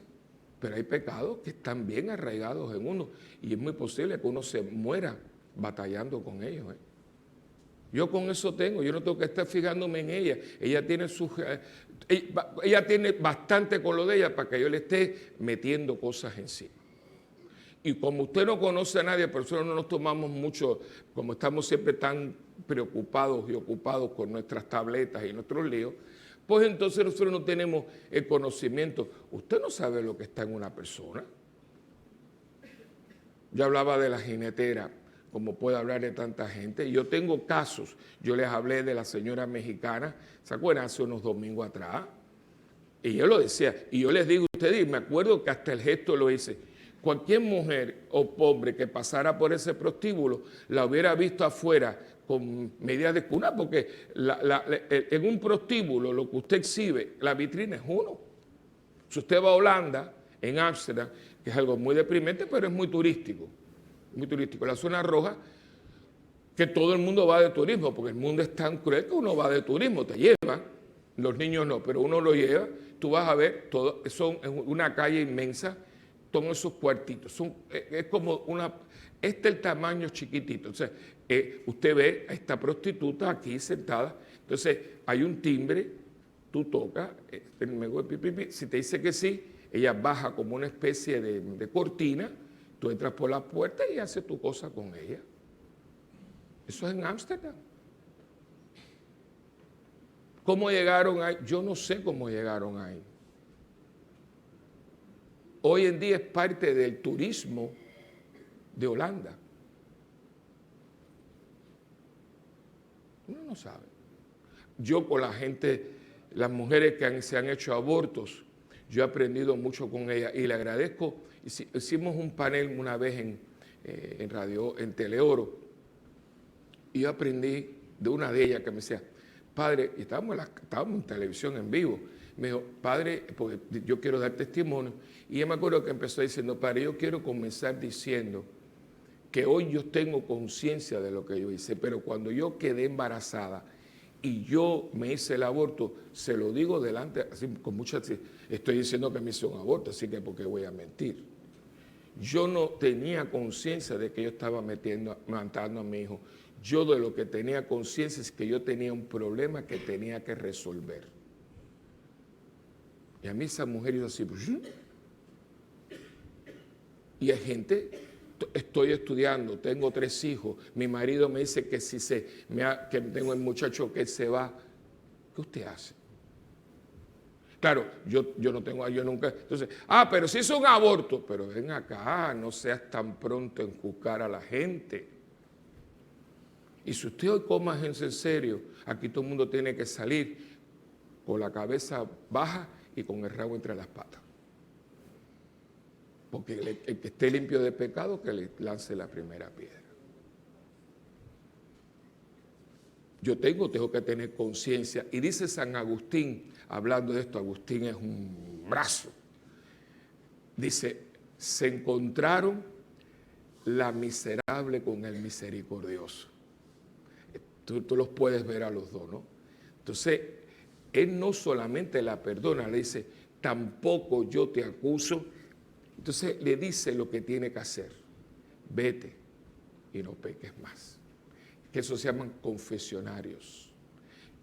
pero hay pecados que están bien arraigados en uno y es muy posible que uno se muera batallando con ellos. Yo con eso tengo, yo no tengo que estar fijándome en ella. Ella tiene bastante con lo de ella para que yo le esté metiendo cosas encima. Y como usted no conoce a nadie, por eso no nos tomamos mucho, como estamos siempre tan preocupados y ocupados con nuestras tabletas y nuestros líos, pues entonces nosotros no tenemos el conocimiento. Usted no sabe lo que está en una persona. Yo hablaba de la jinetera, como puede hablar de tanta gente. Yo tengo casos, yo les hablé de la señora mexicana, ¿se acuerdan? Hace unos domingos atrás. Y yo lo decía, y yo les digo a ustedes, y me acuerdo que hasta el gesto lo hice. Cualquier mujer o hombre que pasara por ese prostíbulo la hubiera visto afuera con medidas de cuna, porque en un prostíbulo lo que usted exhibe, la vitrina es uno. Si usted va a Holanda, en Ámsterdam, que es algo muy deprimente, pero es muy turístico, la zona roja, que todo el mundo va de turismo, porque el mundo es tan cruel que uno va de turismo, te llevan, los niños no, pero uno lo lleva, tú vas a ver, son una calle inmensa, todos esos cuartitos, es como el tamaño chiquitito. Entonces, usted ve a esta prostituta aquí sentada, entonces hay un timbre, tú tocas, si te dice que sí, ella baja como una especie de cortina, tú entras por la puerta y haces tu cosa con ella. Eso es en Ámsterdam. ¿Cómo llegaron ahí? Yo no sé cómo llegaron ahí. Hoy en día es parte del turismo de Holanda. Uno no sabe. Yo con la gente, las mujeres que se han hecho abortos, yo he aprendido mucho con ellas y le agradezco. Hicimos un panel una vez en radio, en Teleoro, y yo aprendí de una de ellas que me decía, padre, y estábamos en televisión en vivo, me dijo, padre, porque yo quiero dar testimonio. Y yo me acuerdo que empezó diciendo, padre, yo quiero comenzar diciendo que hoy yo tengo conciencia de lo que yo hice, pero cuando yo quedé embarazada y yo me hice el aborto, se lo digo delante, así con mucha, estoy diciendo que me hice un aborto, así que porque voy a mentir. Yo no tenía conciencia de que yo estaba matando a mi hijo. Yo de lo que tenía conciencia es que yo tenía un problema que tenía que resolver. Y a mí esa mujer hizo así. Y hay gente, estoy estudiando, tengo 3 hijos, mi marido me dice que que tengo el muchacho que se va. ¿Qué usted hace? Claro, yo no tengo, yo nunca, entonces, pero si es un aborto, pero ven acá, no seas tan pronto en juzgar a la gente. Y si usted hoy coma en serio, aquí todo el mundo tiene que salir con la cabeza baja y con el rabo entre las patas. Porque el que esté limpio de pecado, que le lance la primera piedra. Yo tengo que tener conciencia. Y dice San Agustín, hablando de esto, Agustín es un brazo. Dice, se encontraron la miserable con el misericordioso. Tú los puedes ver a los dos, ¿no? Entonces, él no solamente la perdona, le dice, tampoco yo te acuso. Entonces le dice lo que tiene que hacer. Vete y no peques más. Que eso se llaman confesionarios.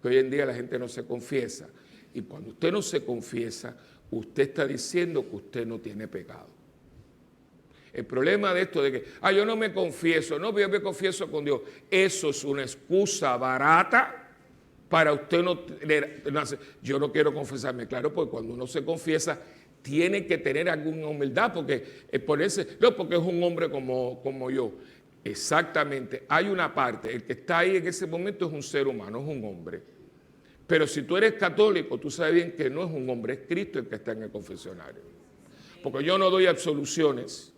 Que hoy en día la gente no se confiesa. Y cuando usted no se confiesa, usted está diciendo que usted no tiene pecado. El problema de esto de que, yo no me confieso, no, yo me confieso con Dios. Eso es una excusa barata para usted no tener. Yo no quiero confesarme, claro, porque cuando uno se confiesa, tiene que tener alguna humildad, porque porque es un hombre como yo. Exactamente, hay una parte, el que está ahí en ese momento es un ser humano, es un hombre. Pero si tú eres católico, tú sabes bien que no es un hombre, es Cristo el que está en el confesionario. Porque yo no doy absoluciones,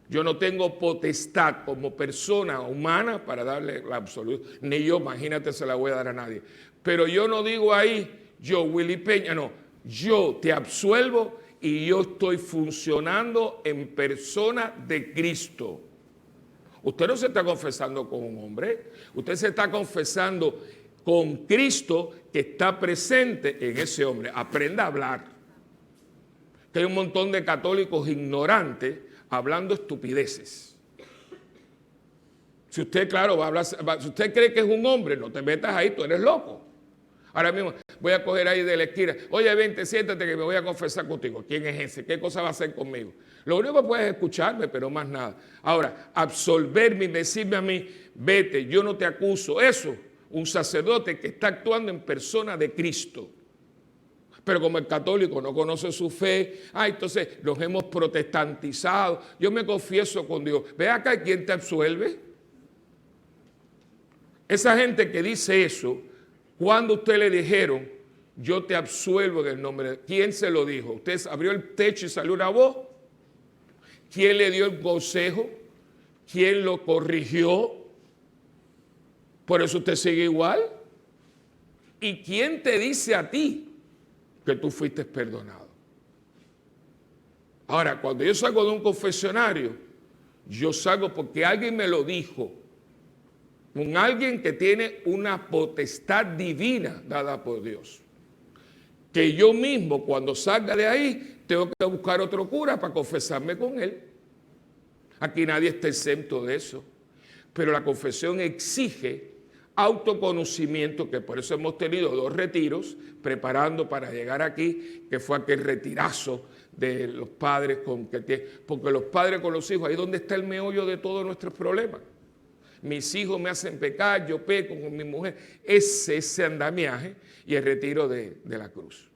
yo no tengo potestad como persona humana para darle la absolución, ni yo, imagínate, se la voy a dar a nadie. Pero yo no digo ahí, yo, Willy Peña, no, yo te absuelvo y yo estoy funcionando en persona de Cristo. Usted no se está confesando con un hombre, usted se está confesando con Cristo que está presente en ese hombre. Aprenda a hablar. Que hay un montón de católicos ignorantes hablando estupideces. Si usted, claro, va a hablar, si usted cree que es un hombre, no te metas ahí, tú eres loco. Ahora mismo voy a coger ahí de la esquina. Oye, vente, siéntate que me voy a confesar contigo. ¿Quién es ese? ¿Qué cosa va a hacer conmigo? Lo único que puedes es escucharme, pero más nada. Ahora, absolverme y decirme a mí, vete, yo no te acuso. Eso, un sacerdote que está actuando en persona de Cristo. Pero como el católico no conoce su fe, entonces nos hemos protestantizado. Yo me confieso con Dios. Ve acá, ¿quién te absuelve? Esa gente que dice eso, cuando usted le dijeron, yo te absuelvo en el nombre de... ¿Quién se lo dijo? ¿Usted abrió el techo y salió una voz? ¿Quién le dio el consejo? ¿Quién lo corrigió? ¿Por eso usted sigue igual? ¿Y quién te dice a ti que tú fuiste perdonado? Ahora, cuando yo salgo de un confesionario, yo salgo porque alguien me lo dijo. Un alguien que tiene una potestad divina dada por Dios. Que yo mismo, cuando salga de ahí, tengo que buscar otro cura para confesarme con él. Aquí nadie está exento de eso. Pero la confesión exige autoconocimiento, que por eso hemos tenido 2 retiros preparando para llegar aquí, que fue aquel retirazo de los padres porque los padres con los hijos, ahí es donde está el meollo de todos nuestros problemas. Mis hijos me hacen pecar, yo peco con mi mujer. Ese andamiaje y el retiro de la cruz.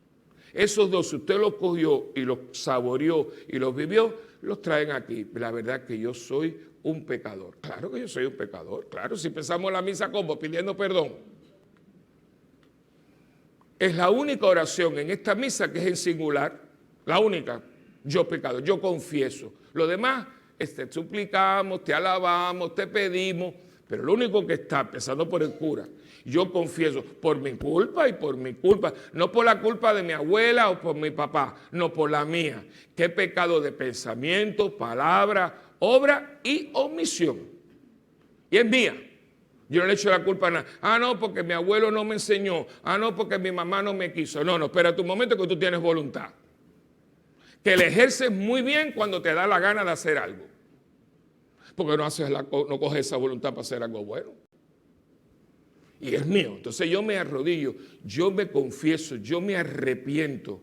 Esos 2, si usted los cogió y los saboreó y los vivió, los traen aquí. La verdad que yo soy un pecador. Claro que yo soy un pecador. Claro, si empezamos la misa como pidiendo perdón. Es la única oración en esta misa que es en singular. La única. Yo pecador, yo confieso. Lo demás, te suplicamos, te alabamos, te pedimos. Pero lo único que está, empezando por el cura, yo confieso por mi culpa y por mi culpa, no por la culpa de mi abuela o por mi papá, no por la mía. ¿Qué pecado de pensamiento, palabra, obra y omisión? Y es mía. Yo no le echo la culpa a nada. No, porque mi abuelo no me enseñó. No, porque mi mamá no me quiso. No, espérate un momento que tú tienes voluntad. Que la ejerces muy bien cuando te da la gana de hacer algo. Porque no coges esa voluntad para hacer algo bueno. Y es mío. Entonces yo me arrodillo, yo me confieso, yo me arrepiento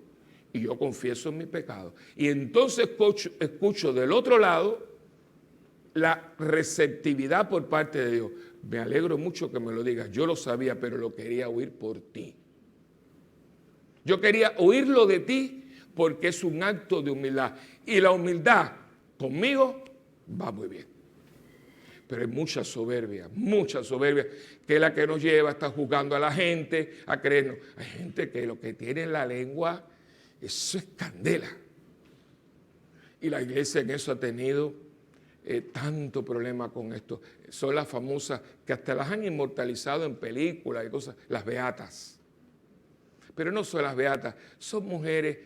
y yo confieso mi pecado. Y entonces escucho del otro lado la receptividad por parte de Dios. Me alegro mucho que me lo digas. Yo lo sabía, pero lo quería oír por ti. Yo quería oírlo de ti porque es un acto de humildad. Y la humildad conmigo va muy bien. Pero hay mucha soberbia, que es la que nos lleva a estar juzgando a la gente, a creernos. Hay gente que lo que tiene en la lengua, eso es candela. Y la iglesia en eso ha tenido tanto problema con esto. Son las famosas, que hasta las han inmortalizado en películas y cosas, las beatas. Pero no son las beatas, son mujeres,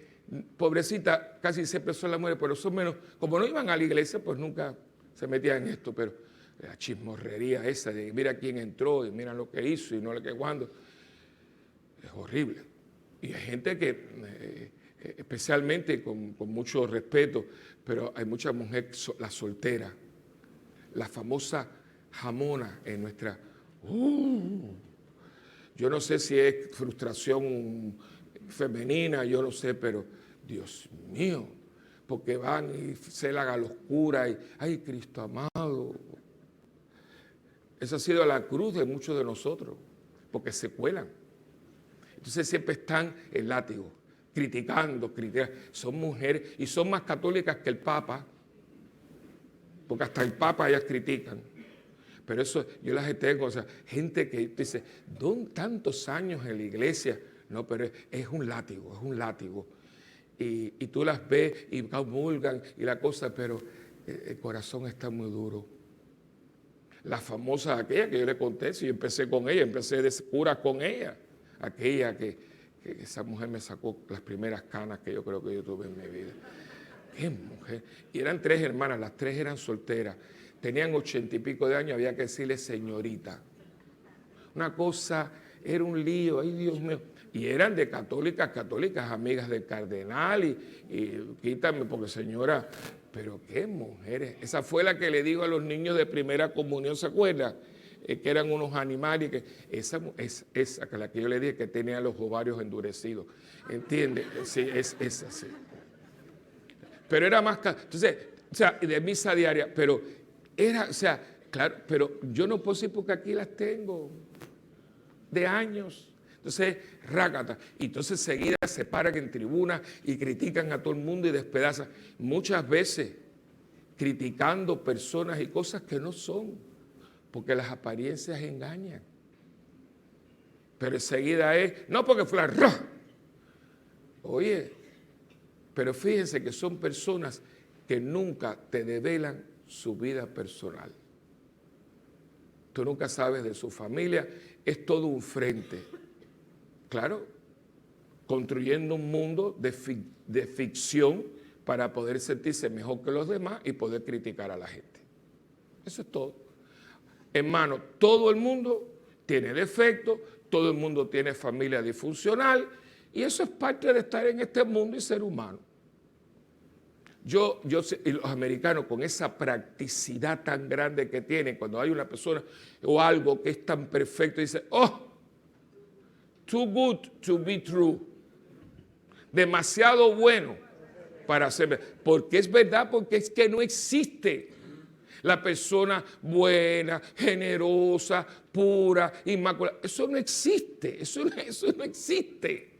pobrecitas, casi siempre son las mujeres, pero son menos, como no iban a la iglesia, pues nunca se metían en esto, pero la chismorrería esa de mira quién entró y mira lo que hizo y no lo que cuando, es horrible. Y hay gente que, especialmente con mucho respeto, pero hay muchas mujeres, la soltera, la famosa jamona en nuestra... yo no sé si es frustración femenina, yo no sé, pero Dios mío, porque van y celan a la oscura y, ay, Cristo amado. Esa ha sido la cruz de muchos de nosotros, porque se cuelan. Entonces siempre están en látigo, criticando. Son mujeres y son más católicas que el Papa, porque hasta el Papa ellas critican. Pero eso yo las tengo, o sea, gente que dice, ¿dónde tantos años en la iglesia? No, pero es un látigo, es un látigo. Y tú las ves y comulgan y la cosa, pero el corazón está muy duro. La famosa aquella que yo le conté, si yo empecé con ella, empecé de cura con ella. Aquella que esa mujer me sacó las primeras canas que yo creo que yo tuve en mi vida. ¡Qué mujer! Y eran 3 hermanas, las 3 eran solteras. Tenían 80 y pico de años, había que decirle señorita. Una cosa, era un lío, ay Dios mío. Y eran de católicas, amigas del cardenal, y quítame porque señora, pero qué mujeres. Esa fue la que le digo a los niños de primera comunión, ¿se acuerdan? Que eran unos animales, esa que la que yo le dije que tenía los ovarios endurecidos, ¿entiende? Sí, es así. Pero era más, entonces, o sea, de misa diaria, pero era, o sea, claro, pero yo no puedo decir porque aquí las tengo de años. Entonces, rácata. Y entonces seguida se paran en tribuna y critican a todo el mundo y despedazan. Muchas veces criticando personas y cosas que no son, porque las apariencias engañan. Pero enseguida es, no porque fue la... Oye, pero fíjense que son personas que nunca te develan su vida personal. Tú nunca sabes de su familia, es todo un frente. Claro, construyendo un mundo de ficción para poder sentirse mejor que los demás y poder criticar a la gente. Eso es todo. Hermano, todo el mundo tiene defectos, todo el mundo tiene familia disfuncional y eso es parte de estar en este mundo y ser humano. Yo sé, y los americanos con esa practicidad tan grande que tienen cuando hay una persona o algo que es tan perfecto, dice, oh, too good to be true. Demasiado bueno para ser verdad. Porque es verdad, porque es que no existe la persona buena, generosa, pura, inmaculada. Eso no existe, eso no existe.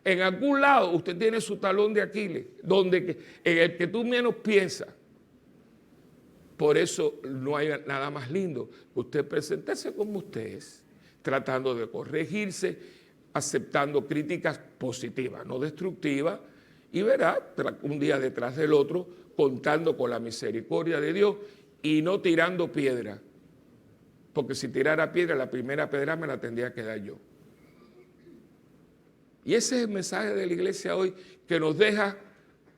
En algún lado usted tiene su talón de Aquiles, en el que tú menos piensas. Por eso no hay nada más lindo que usted presentarse como usted es, tratando de corregirse, aceptando críticas positivas, no destructivas, y verá un día detrás del otro, contando con la misericordia de Dios y no tirando piedra. Porque si tirara piedra, la primera piedra me la tendría que dar yo. Y ese es el mensaje de la iglesia hoy, que nos deja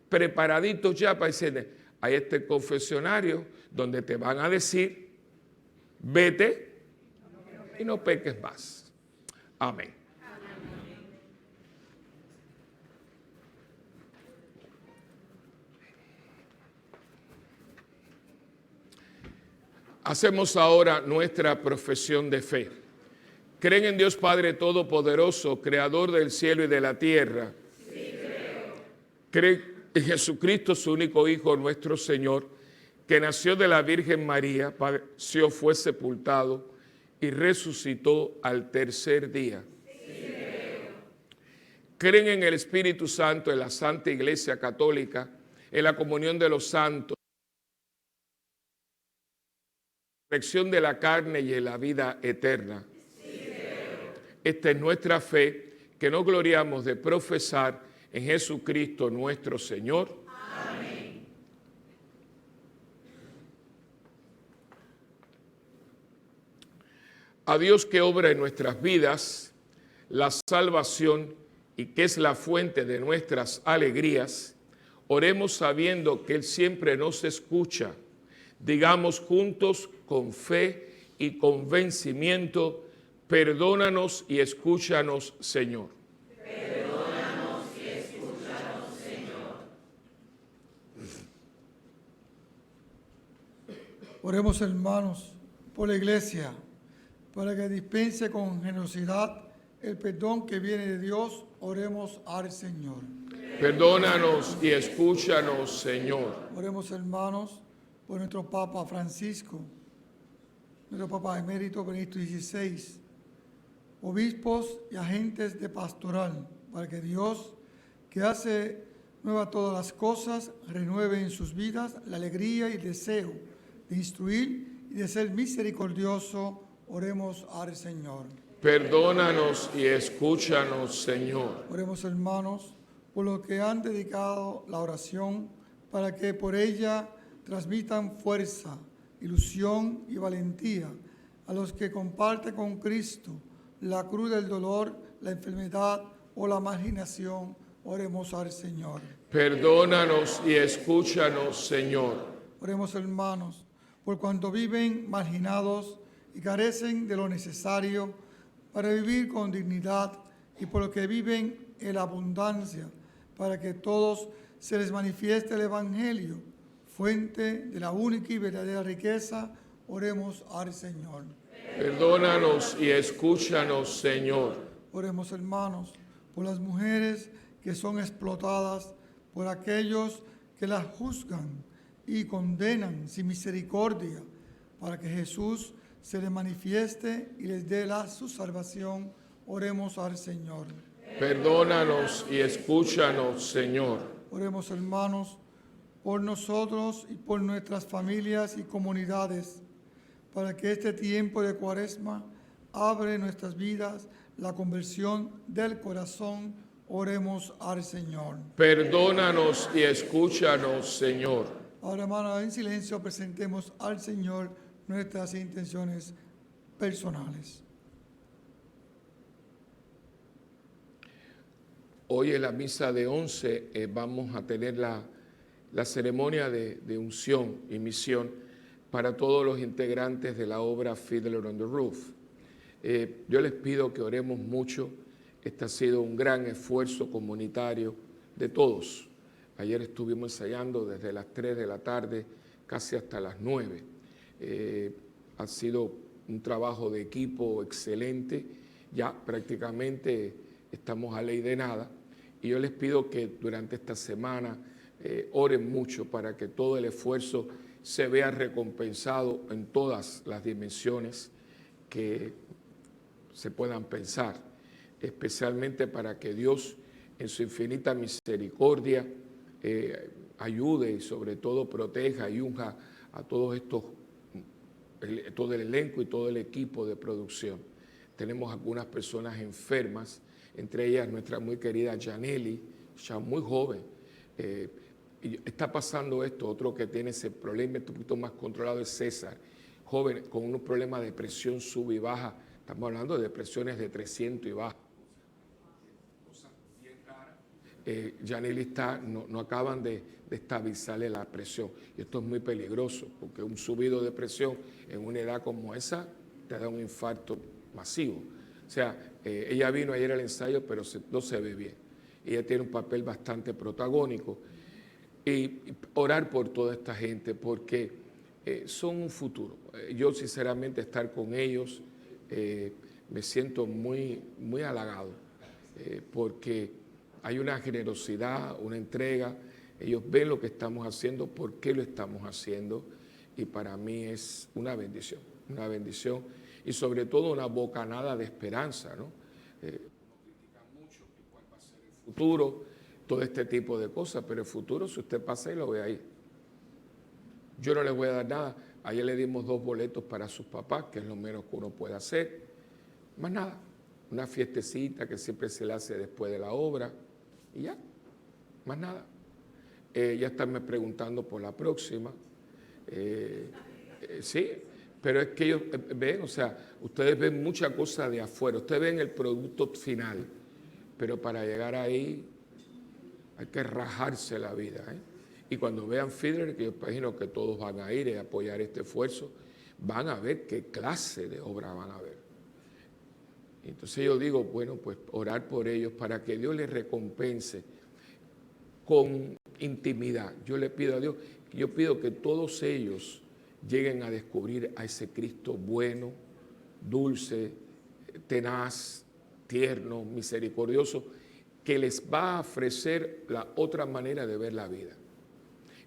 preparaditos ya para decir, hay este confesionario donde te van a decir, vete y no peques más. Amén. Hacemos ahora nuestra profesión de fe. ¿Creen en Dios Padre Todopoderoso, Creador del cielo y de la tierra? Sí, creo. ¿Creen en Jesucristo, su único Hijo, nuestro Señor, que nació de la Virgen María, padeció, fue sepultado y resucitó al tercer día? Sí, creo. ¿Creen en el Espíritu Santo, en la Santa Iglesia Católica, en la comunión de los santos, en la resurrección de la carne y en la vida eterna? Esta es nuestra fe, que nos gloriamos de profesar en Jesucristo nuestro Señor. Amén. a Dios que obra en nuestras vidas la salvación y que es la fuente de nuestras alegrías, oremos sabiendo que Él siempre nos escucha. Digamos juntos con fe y convencimiento: perdónanos y escúchanos, Señor. Perdónanos y escúchanos, Señor. Oremos, hermanos, por la Iglesia, para que dispense con generosidad el perdón que viene de Dios. Oremos al Señor. Perdónanos y escúchanos, Señor. Oremos, hermanos, por nuestro Papa Francisco, nuestro Papa emérito Benedicto XVI, obispos y agentes de pastoral, para que Dios, que hace nueva todas las cosas, renueve en sus vidas la alegría y el deseo de instruir y de ser misericordioso. Oremos al Señor. Perdónanos y escúchanos, Señor. Oremos, hermanos, por los que han dedicado la oración, para que por ella transmitan fuerza, ilusión y valentía a los que comparten con Cristo la cruz del dolor, la enfermedad o la marginación. Oremos al Señor. Perdónanos y escúchanos, Señor. Oremos, hermanos, por cuanto viven marginados y carecen de lo necesario para vivir con dignidad, y por los que viven en la abundancia, para que todos se les manifieste el Evangelio, fuente de la única y verdadera riqueza. Oremos al Señor. Perdónanos y escúchanos, Señor. Oremos, hermanos, por las mujeres que son explotadas, por aquellos que las juzgan y condenan sin misericordia, para que Jesús se les manifieste y les dé su salvación. Oremos al Señor. Perdónanos y escúchanos, Señor. Oremos, hermanos, por nosotros y por nuestras familias y comunidades, para que este tiempo de Cuaresma abre nuestras vidas la conversión del corazón. Oremos al Señor. Perdónanos y escúchanos, Señor. Ahora, hermanos, en silencio presentemos al Señor nuestras intenciones personales. Hoy en la misa de 11 vamos a tener la ceremonia de unción y misión para todos los integrantes de la obra Fiddler on the Roof. Yo les pido que oremos mucho. Este ha sido un gran esfuerzo comunitario de todos. Ayer estuvimos ensayando desde las 3 de la tarde casi hasta las 9. Ha sido un trabajo de equipo excelente. Ya prácticamente estamos a ley de nada. Y yo les pido que durante esta semana oren mucho para que todo el esfuerzo se vea recompensado en todas las dimensiones que se puedan pensar, especialmente para que Dios en su infinita misericordia ayude y sobre todo proteja y unja a todos estos, todo el elenco y todo el equipo de producción. Tenemos algunas personas enfermas, entre ellas nuestra muy querida Janely, ya muy joven. Y está pasando esto, otro que tiene ese problema un poquito más controlado es César, joven con unos problemas de presión sub y baja. Estamos hablando de presiones de 300 y baja. Janely no acaban de estabilizarle la presión. Y esto es muy peligroso, porque un subido de presión en una edad como esa te da un infarto masivo. O sea, ella vino ayer al ensayo, pero no se ve bien. Ella tiene un papel bastante protagónico. Y orar por toda esta gente, porque son un futuro. Yo sinceramente estar con ellos me siento muy, muy halagado, porque hay una generosidad, una entrega. Ellos ven lo que estamos haciendo, por qué lo estamos haciendo, y para mí es una bendición y sobre todo una bocanada de esperanza, ¿no? Critican mucho cuál va a ser el futuro, todo este tipo de cosas, pero el futuro, si usted pasa y lo ve ahí. Yo no les voy a dar nada. Ayer le dimos 2 boletos para sus papás, que es lo menos que uno puede hacer. Más nada, una fiestecita que siempre se le hace después de la obra, y ya, más nada. Ya están me preguntando por la próxima. Sí, Pero es que ellos ven, o sea, ustedes ven mucha cosa de afuera, ustedes ven el producto final, pero para llegar ahí hay que rajarse la vida, ¿eh? Y cuando vean Fiddler, que yo imagino que todos van a ir a apoyar este esfuerzo, van a ver qué clase de obra van a ver. Entonces yo digo, bueno, pues orar por ellos para que Dios les recompense con intimidad. Yo le pido a Dios, yo pido que todos ellos lleguen a descubrir a ese Cristo bueno, dulce, tenaz, tierno, misericordioso, que les va a ofrecer la otra manera de ver la vida.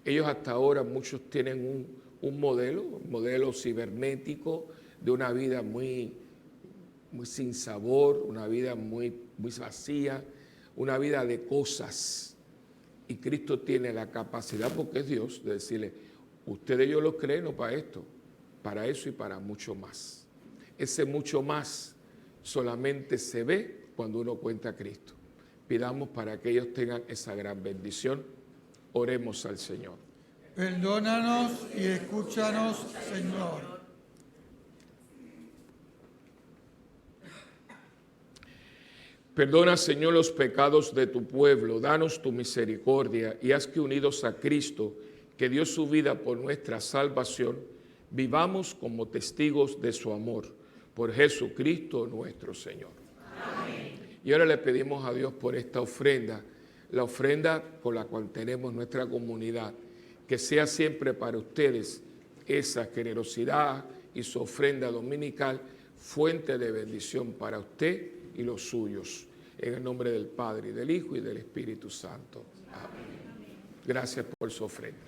Ellos hasta ahora, muchos tienen un modelo cibernético de una vida muy sin sabor, una vida muy vacía, una vida de cosas. Y Cristo tiene la capacidad, porque es Dios, de decirle, ustedes yo los creen no para esto, para eso y para mucho más. Ese mucho más solamente se ve cuando uno cuenta a Cristo. Pidamos para que ellos tengan esa gran bendición. Oremos al Señor. Perdónanos y escúchanos, Señor. Perdona, Señor, los pecados de tu pueblo, danos tu misericordia y haz que unidos a Cristo, que dio su vida por nuestra salvación, vivamos como testigos de su amor. Por Jesucristo nuestro Señor. Amén. Y ahora le pedimos a Dios por esta ofrenda, la ofrenda con la cual tenemos nuestra comunidad, que sea siempre para ustedes esa generosidad y su ofrenda dominical, fuente de bendición para usted y los suyos. En el nombre del Padre, y del Hijo, y del Espíritu Santo. Amén. Gracias por su ofrenda.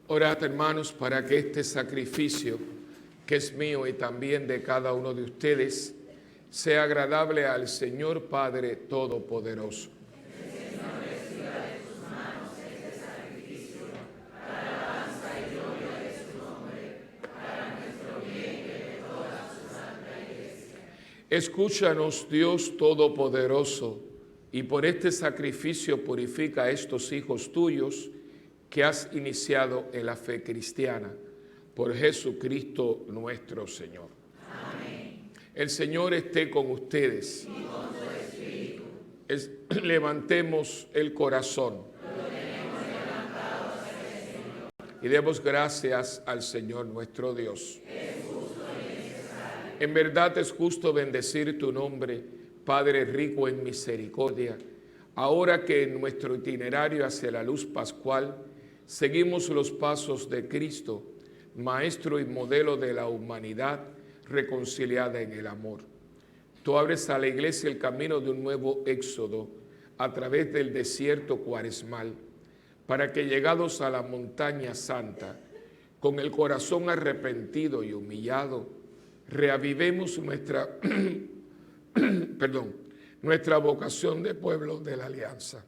Orad, hermanos, para que este sacrificio, que es mío y también de cada uno de ustedes, sea agradable al Señor Padre Todopoderoso. Escúchanos, Dios Todopoderoso, y por este sacrificio purifica a estos hijos tuyos que has iniciado en la fe cristiana, por Jesucristo nuestro Señor. Amén. El Señor esté con ustedes. Y con su espíritu. Levantemos el corazón. Lo tenemos levantado hacia el Señor. Y demos gracias al Señor nuestro Dios. Es justo y necesario. En verdad es justo bendecir tu nombre, Padre rico en misericordia, ahora que en nuestro itinerario hacia la luz pascual seguimos los pasos de Cristo, Maestro y modelo de la humanidad reconciliada en el amor. Tú abres a la Iglesia el camino de un nuevo éxodo a través del desierto cuaresmal, para que llegados a la montaña santa, con el corazón arrepentido y humillado, reavivemos nuestra, nuestra vocación de pueblo de la alianza.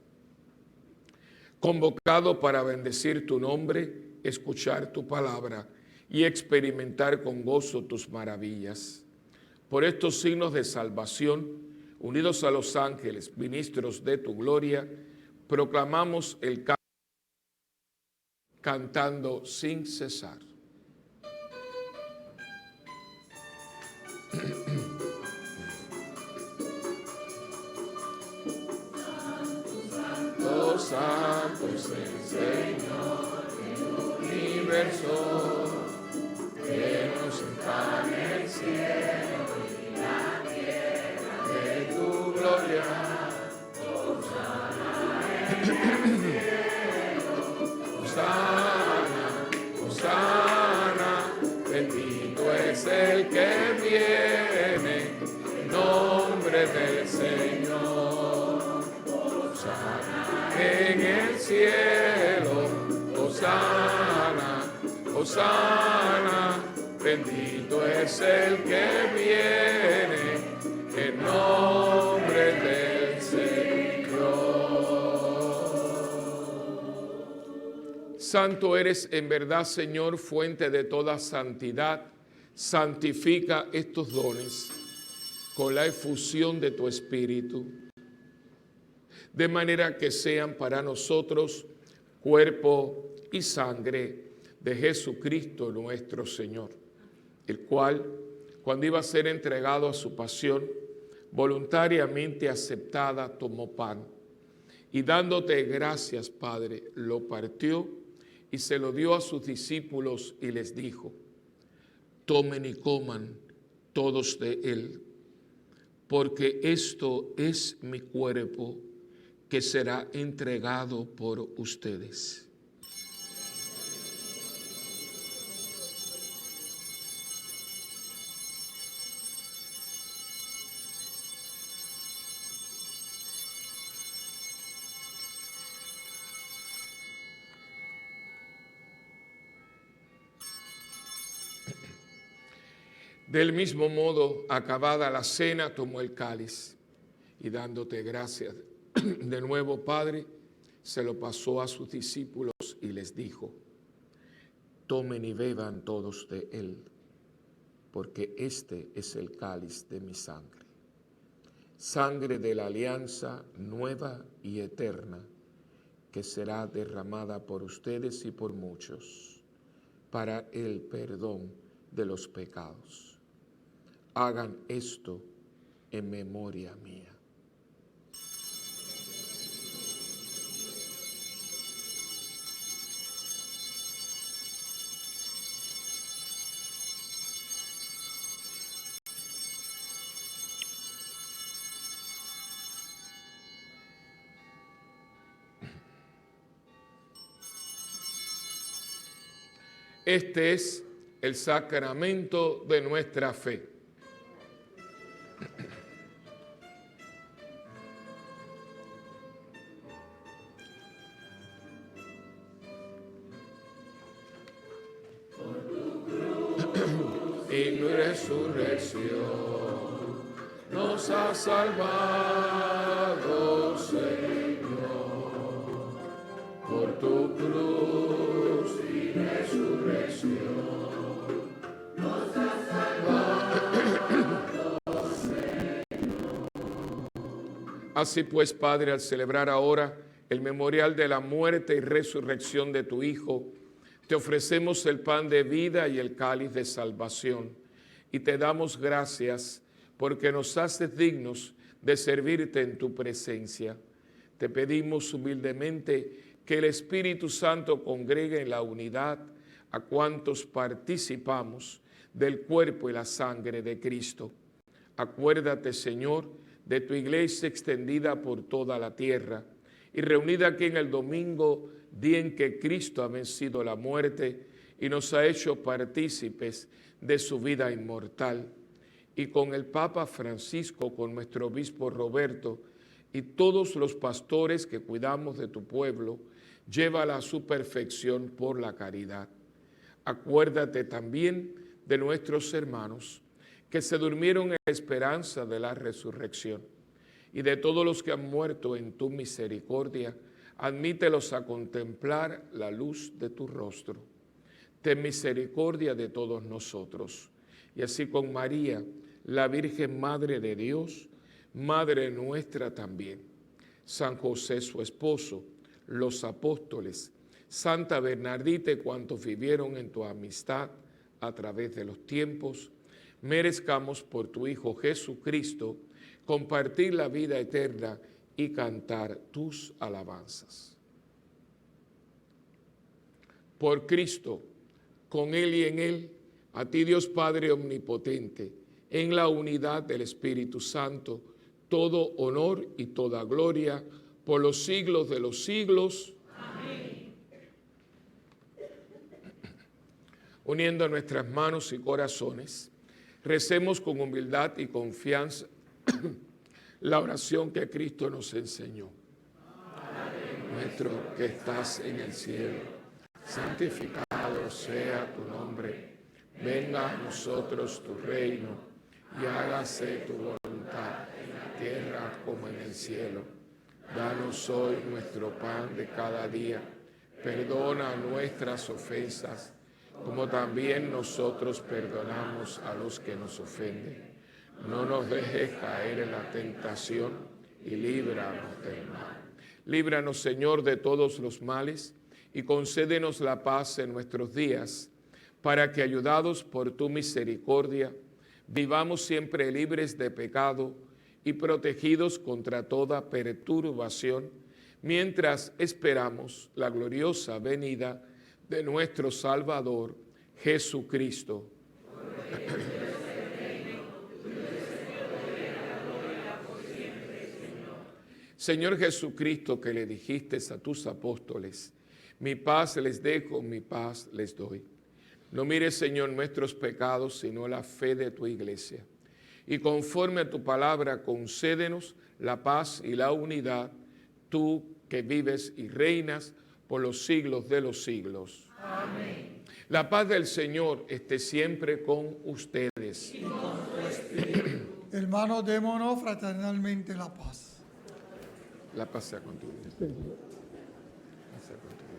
Convocado para bendecir tu nombre, escuchar tu palabra y experimentar con gozo tus maravillas. Por estos signos de salvación, unidos a los ángeles, ministros de tu gloria, proclamamos el canto cantando sin cesar. Santo es el Señor del universo, que nos está en el cielo y la tierra de tu gloria. Hosana en el cielo, Hosana, Hosana, bendito es el que viene en nombre del Señor. Hosana en el cielo, Hosana, Hosana, bendito es el que viene en nombre del Señor. Santo eres en verdad, Señor, fuente de toda santidad. Santifica estos dones con la efusión de tu Espíritu, de manera que sean para nosotros cuerpo y sangre de Jesucristo nuestro Señor, el cual, cuando iba a ser entregado a su pasión, voluntariamente aceptada, tomó pan, y dándote gracias, Padre, lo partió y se lo dio a sus discípulos y les dijo: tomen y coman todos de él, porque esto es mi cuerpo, que será entregado por ustedes. Del mismo modo, acabada la cena, tomó el cáliz y dándote gracias de nuevo, Padre, se lo pasó a sus discípulos y les dijo: tomen y beban todos de él, porque este es el cáliz de mi sangre, sangre de la alianza nueva y eterna, que será derramada por ustedes y por muchos para el perdón de los pecados. Hagan esto en memoria mía. Este es el sacramento de nuestra fe. Y tu resurrección nos ha salvado, Señor, por tu cruz y resurrección nos ha salvado, Señor. Así pues, Padre, al celebrar ahora el memorial de la muerte y resurrección de tu Hijo, te ofrecemos el pan de vida y el cáliz de salvación, y te damos gracias porque nos haces dignos de servirte en tu presencia. Te pedimos humildemente que el Espíritu Santo congregue en la unidad a cuantos participamos del cuerpo y la sangre de Cristo. Acuérdate, Señor, de tu iglesia extendida por toda la tierra y reunida aquí en el domingo, día en que Cristo ha vencido la muerte y nos ha hecho partícipes de su vida inmortal. Y con el Papa Francisco, con nuestro obispo Roberto y todos los pastores que cuidamos de tu pueblo, llévala a su perfección por la caridad. Acuérdate también de nuestros hermanos que se durmieron en la esperanza de la resurrección, y de todos los que han muerto en tu misericordia, admítelos a contemplar la luz de tu rostro. Ten misericordia de todos nosotros, y así con María, la Virgen Madre de Dios, Madre nuestra también, San José su esposo, los apóstoles, Santa Bernardita y cuantos vivieron en tu amistad a través de los tiempos, merezcamos por tu Hijo Jesucristo compartir la vida eterna y cantar tus alabanzas. Por Cristo, con Él y en Él, a ti Dios Padre Omnipotente, en la unidad del Espíritu Santo, todo honor y toda gloria por los siglos de los siglos. Amén. Uniendo nuestras manos y corazones, recemos con humildad y confianza la oración que Cristo nos enseñó. Padre nuestro que estás en el cielo, santificado sea tu nombre. Venga a nosotros tu reino y hágase tu voluntad en la tierra como en el cielo. Danos hoy nuestro pan de cada día. Perdona nuestras ofensas, como también nosotros perdonamos a los que nos ofenden. No nos dejes caer en la tentación y líbranos del mal. Líbranos, Señor, de todos los males y concédenos la paz en nuestros días, para que, ayudados por tu misericordia, vivamos siempre libres de pecado y protegidos contra toda perturbación, mientras esperamos la gloriosa venida de nuestro Salvador, Jesucristo. Señor Jesucristo, que le dijiste a tus apóstoles: mi paz les dejo, mi paz les doy. No mires, Señor, nuestros pecados, sino la fe de tu iglesia. Y conforme a tu palabra, concédenos la paz y la unidad, tú que vives y reinas por los siglos de los siglos. Amén. La paz del Señor esté siempre con ustedes. Hermanos, démonos fraternalmente la paz. La paz sea con tu vida. La paz sea con tu vida.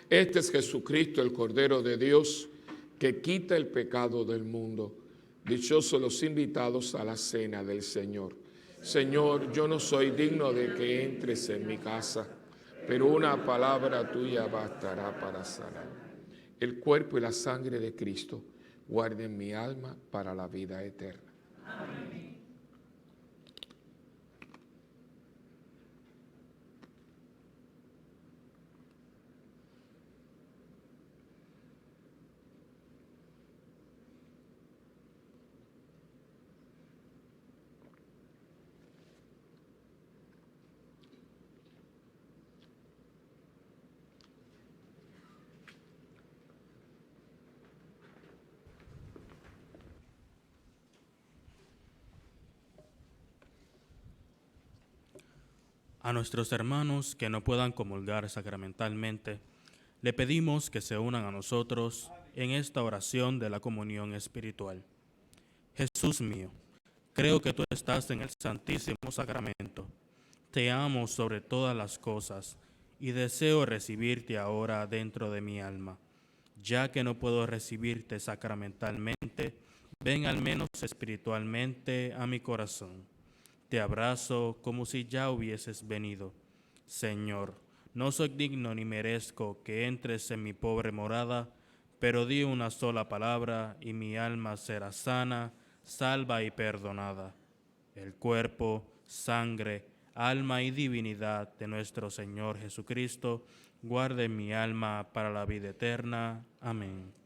Este es Jesucristo, el Cordero de Dios, que quita el pecado del mundo. Dichosos los invitados a la cena del Señor. Señor, yo no soy digno de que entres en mi casa, pero una palabra tuya bastará para sanar. El cuerpo y la sangre de Cristo guarden mi alma para la vida eterna. Amén. A nuestros hermanos que no puedan comulgar sacramentalmente, le pedimos que se unan a nosotros en esta oración de la comunión espiritual. Jesús mío, creo que tú estás en el Santísimo Sacramento. Te amo sobre todas las cosas y deseo recibirte ahora dentro de mi alma. Ya que no puedo recibirte sacramentalmente, ven al menos espiritualmente a mi corazón. Te abrazo como si ya hubieses venido. Señor, no soy digno ni merezco que entres en mi pobre morada, pero di una sola palabra y mi alma será sana, salva y perdonada. El cuerpo, sangre, alma y divinidad de nuestro Señor Jesucristo, guarde mi alma para la vida eterna. Amén.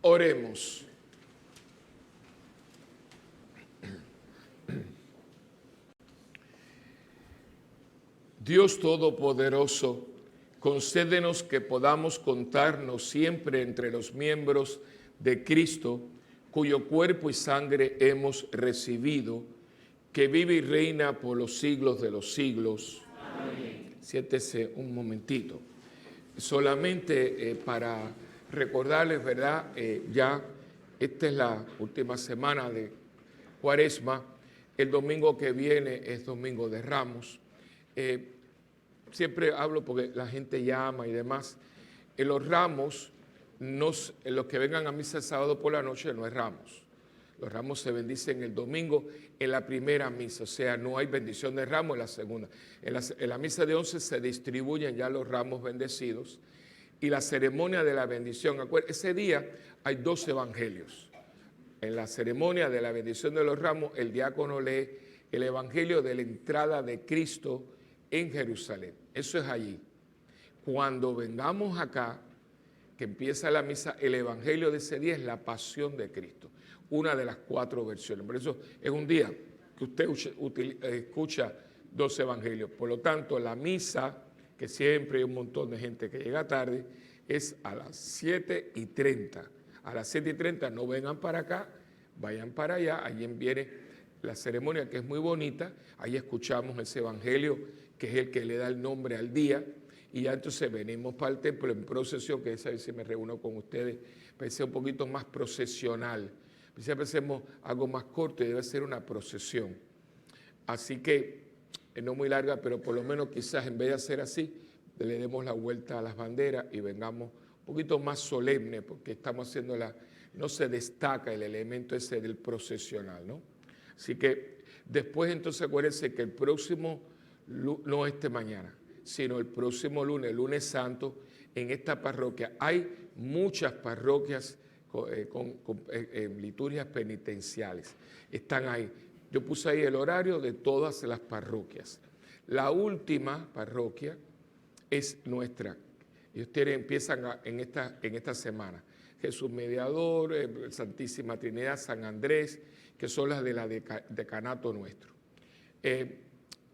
Oremos. Dios Todopoderoso, concédenos que podamos contarnos siempre entre los miembros de Cristo, cuyo cuerpo y sangre hemos recibido, que vive y reina por los siglos de los siglos. Amén. Siéntese un momentito. Solamente para recordarles, ¿verdad? Ya esta es la última semana de Cuaresma. El domingo que viene es Domingo de Ramos. Siempre hablo porque la gente llama y demás. En los ramos, en los que vengan a misa el sábado por la noche, no es ramos. Los ramos se bendicen el domingo en la primera misa, o sea, no hay bendición de ramos en la segunda. En la misa de 11 se distribuyen ya los ramos bendecidos y la ceremonia de la bendición. Ese día hay 2 evangelios. En la ceremonia de la bendición de los ramos, el diácono lee el evangelio de la entrada de Cristo en Jerusalén. Eso es allí. Cuando vengamos acá, que empieza la misa, el evangelio de ese día es la pasión de Cristo, una de las 4 versiones. Por eso es un día que usted escucha 2 evangelios. Por lo tanto, la misa, que siempre hay un montón de gente que llega tarde, es a las 7:30. A las 7:30 no vengan para acá, vayan para allá, allí viene la ceremonia, que es muy bonita. Ahí escuchamos ese evangelio, que es el que le da el nombre al día, y ya entonces venimos para el templo en procesión, que esa vez si me reúno con ustedes, para ser un poquito más procesional. Siempre hacemos algo más corto y debe ser una procesión. Así que, no muy larga, pero por lo menos quizás en vez de hacer así, le demos la vuelta a las banderas y vengamos un poquito más solemne, porque estamos haciendo no se destaca el elemento ese del procesional, ¿no? Así que después entonces acuérdense que el próximo, no mañana, sino el próximo lunes, el lunes santo, en esta parroquia. Hay muchas parroquias con liturgias penitenciales. Están ahí. Yo puse ahí el horario de todas las parroquias. La última parroquia es nuestra. Ellos empiezan en esta semana. Jesús Mediador, Santísima Trinidad, San Andrés, que son las de la decanato nuestro.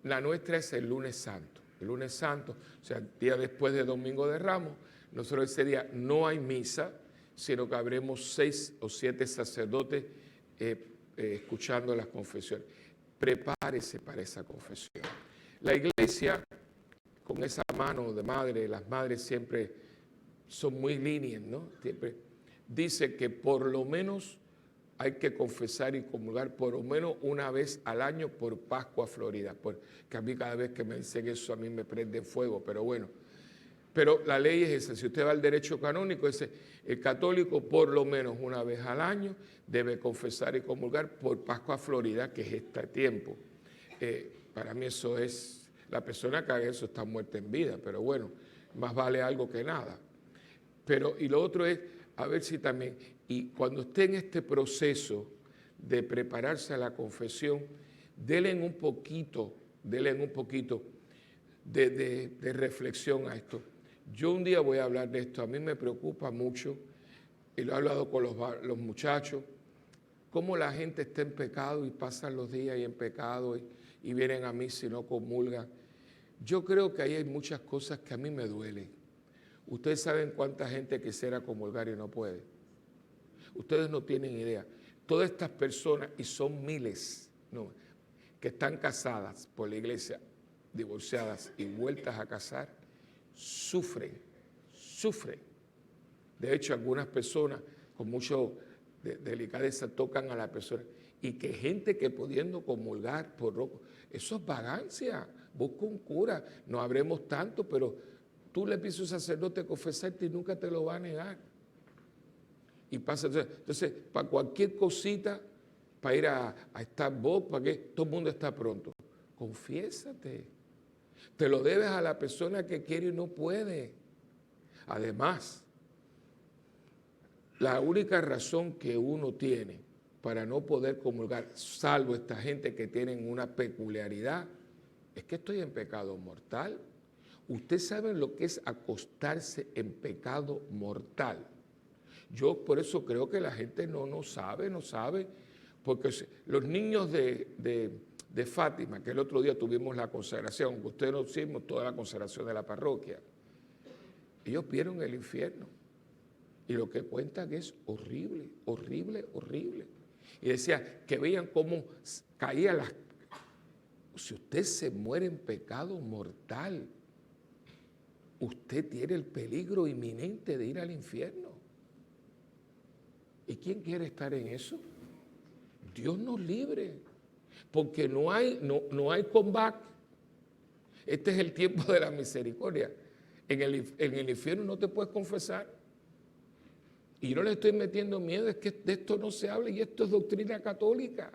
La nuestra es el lunes santo. El lunes santo, o sea, el día después de Domingo de Ramos, nosotros ese día no hay misa, sino que habremos 6 o 7 sacerdotes escuchando las confesiones. Prepárese para esa confesión. La iglesia, con esa mano de madre, las madres siempre son muy lenient, ¿no? Siempre dice que por lo menos hay que confesar y comulgar por lo menos una vez al año por Pascua Florida, porque a mí cada vez que me dicen eso a mí me prende fuego, pero bueno. Pero la ley es esa, si usted va al derecho canónico, el católico por lo menos una vez al año debe confesar y comulgar por Pascua Florida, que es este tiempo. Para mí eso es, la persona que haga eso está muerta en vida, pero bueno, más vale algo que nada. Y lo otro es, a ver si también, y cuando esté en este proceso de prepararse a la confesión, denle un poquito de reflexión a esto. Yo un día voy a hablar de esto, a mí me preocupa mucho, y lo he hablado con los muchachos, cómo la gente está en pecado y pasan los días y en pecado y vienen a mí si no comulgan. Yo creo que ahí hay muchas cosas que a mí me duelen. Ustedes saben cuánta gente quisiera comulgar y no puede. Ustedes no tienen idea. Todas estas personas, y son miles, ¿no?, que están casadas por la iglesia, divorciadas y vueltas a casar, sufren. De hecho, algunas personas con mucho delicadeza tocan a la persona. Y que gente que pudiendo comulgar por roco, eso es vagancia. Busca un cura, no habremos tanto, pero tú le pides a un sacerdote confesarte y nunca te lo va a negar. Y pasa, entonces, para cualquier cosita, para ir a Starbucks, para que todo el mundo está pronto. Confiésate. Te lo debes a la persona que quiere y no puede. Además, la única razón que uno tiene para no poder comulgar, salvo esta gente que tienen una peculiaridad, es que estoy en pecado mortal. Usted sabe lo que es acostarse en pecado mortal. Yo por eso creo que la gente no sabe, porque los niños de Fátima, que el otro día tuvimos la consagración, que ustedes no hicimos toda la consagración de la parroquia, ellos vieron el infierno y lo que cuentan es horrible, horrible, horrible. Y decía que veían cómo caían las... Si usted se muere en pecado mortal, usted tiene el peligro inminente de ir al infierno. ¿Y quién quiere estar en eso? Dios nos libre, porque no hay comeback. Este es el tiempo de la misericordia. En el infierno no te puedes confesar. Y yo no le estoy metiendo miedo, es que de esto no se habla y esto es doctrina católica.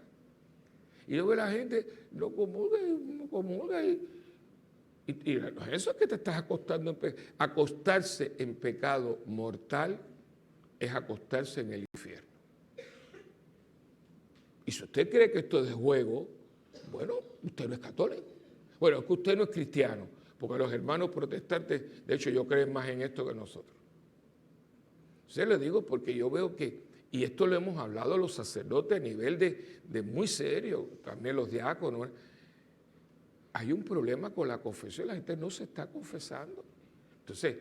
Y luego la gente no comulga. Y eso es que te estás acostando en pecado. Acostarse en pecado mortal es acostarse en el infierno. Y si usted cree que esto es de juego, bueno, usted no es católico. Bueno, es que usted no es cristiano, porque los hermanos protestantes, de hecho, ellos creen más en esto que nosotros. Se lo digo porque yo veo que, y esto lo hemos hablado los sacerdotes a nivel de muy serio, también los diáconos, hay un problema con la confesión, la gente no se está confesando. Entonces,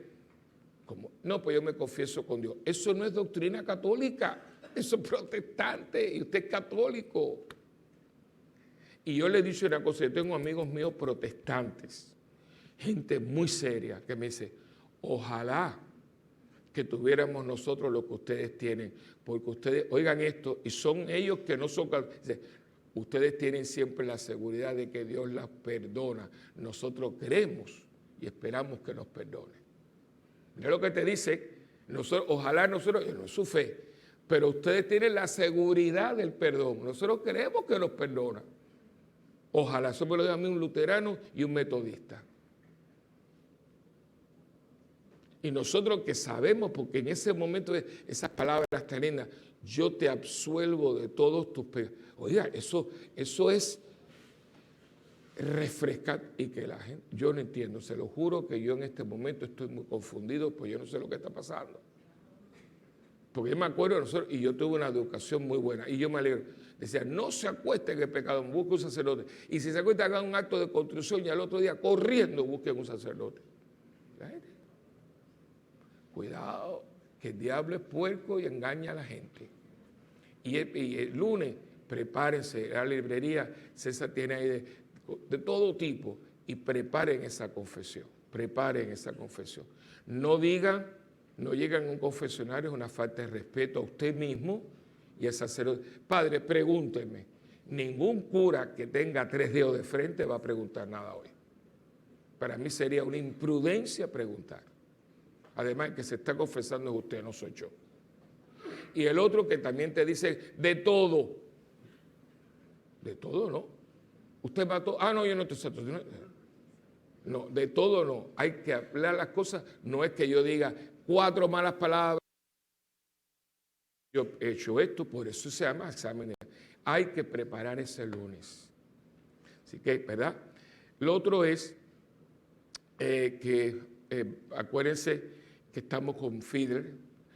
no, pues yo me confieso con Dios. Eso no es doctrina católica, eso es protestante y usted es católico. Y yo le he dicho una cosa, yo tengo amigos míos protestantes, gente muy seria, que me dice, ojalá que tuviéramos nosotros lo que ustedes tienen, porque ustedes, oigan esto, y son ellos que no son católicos. Ustedes tienen siempre la seguridad de que Dios las perdona. Nosotros creemos y esperamos que nos perdone. Mira lo que te dice, ojalá nosotros, no es su fe, pero ustedes tienen la seguridad del perdón. Nosotros creemos que nos perdona. Ojalá, eso me lo diga a mí un luterano y un metodista. Y nosotros que sabemos, porque en ese momento esas palabras tan lindas, yo te absuelvo de todos tus pecados. Oiga, eso es refrescante. Y que la gente, yo no entiendo, se lo juro que yo en este momento estoy muy confundido, pues yo no sé lo que está pasando. Porque yo me acuerdo de nosotros, y yo tuve una educación muy buena, y yo me alegro. Decía, no se acuesten en el pecado, busque un sacerdote. Y si se acuestan, hagan un acto de contrición y al otro día, corriendo, busquen un sacerdote. La gente. Cuidado, que el diablo es puerco y engaña a la gente. Y el lunes, prepárense, la librería, César tiene ahí de todo tipo, y preparen esa confesión, No digan, no llegan a un confesionario, es una falta de respeto a usted mismo y al sacerdote. Padre, pregúnteme, ningún cura que tenga 3 dedos de frente va a preguntar nada hoy. Para mí sería una imprudencia preguntar. Además, el que se está confesando es usted, no soy yo. Y el otro que también te dice de todo. De todo no. Usted mató, no, yo no te sato. No, de todo no. Hay que hablar las cosas. No es que yo diga 4 malas palabras. Yo he hecho esto, por eso se llama examen. Hay que preparar ese lunes. Así que, ¿verdad? Lo otro es acuérdense que estamos con FIDER,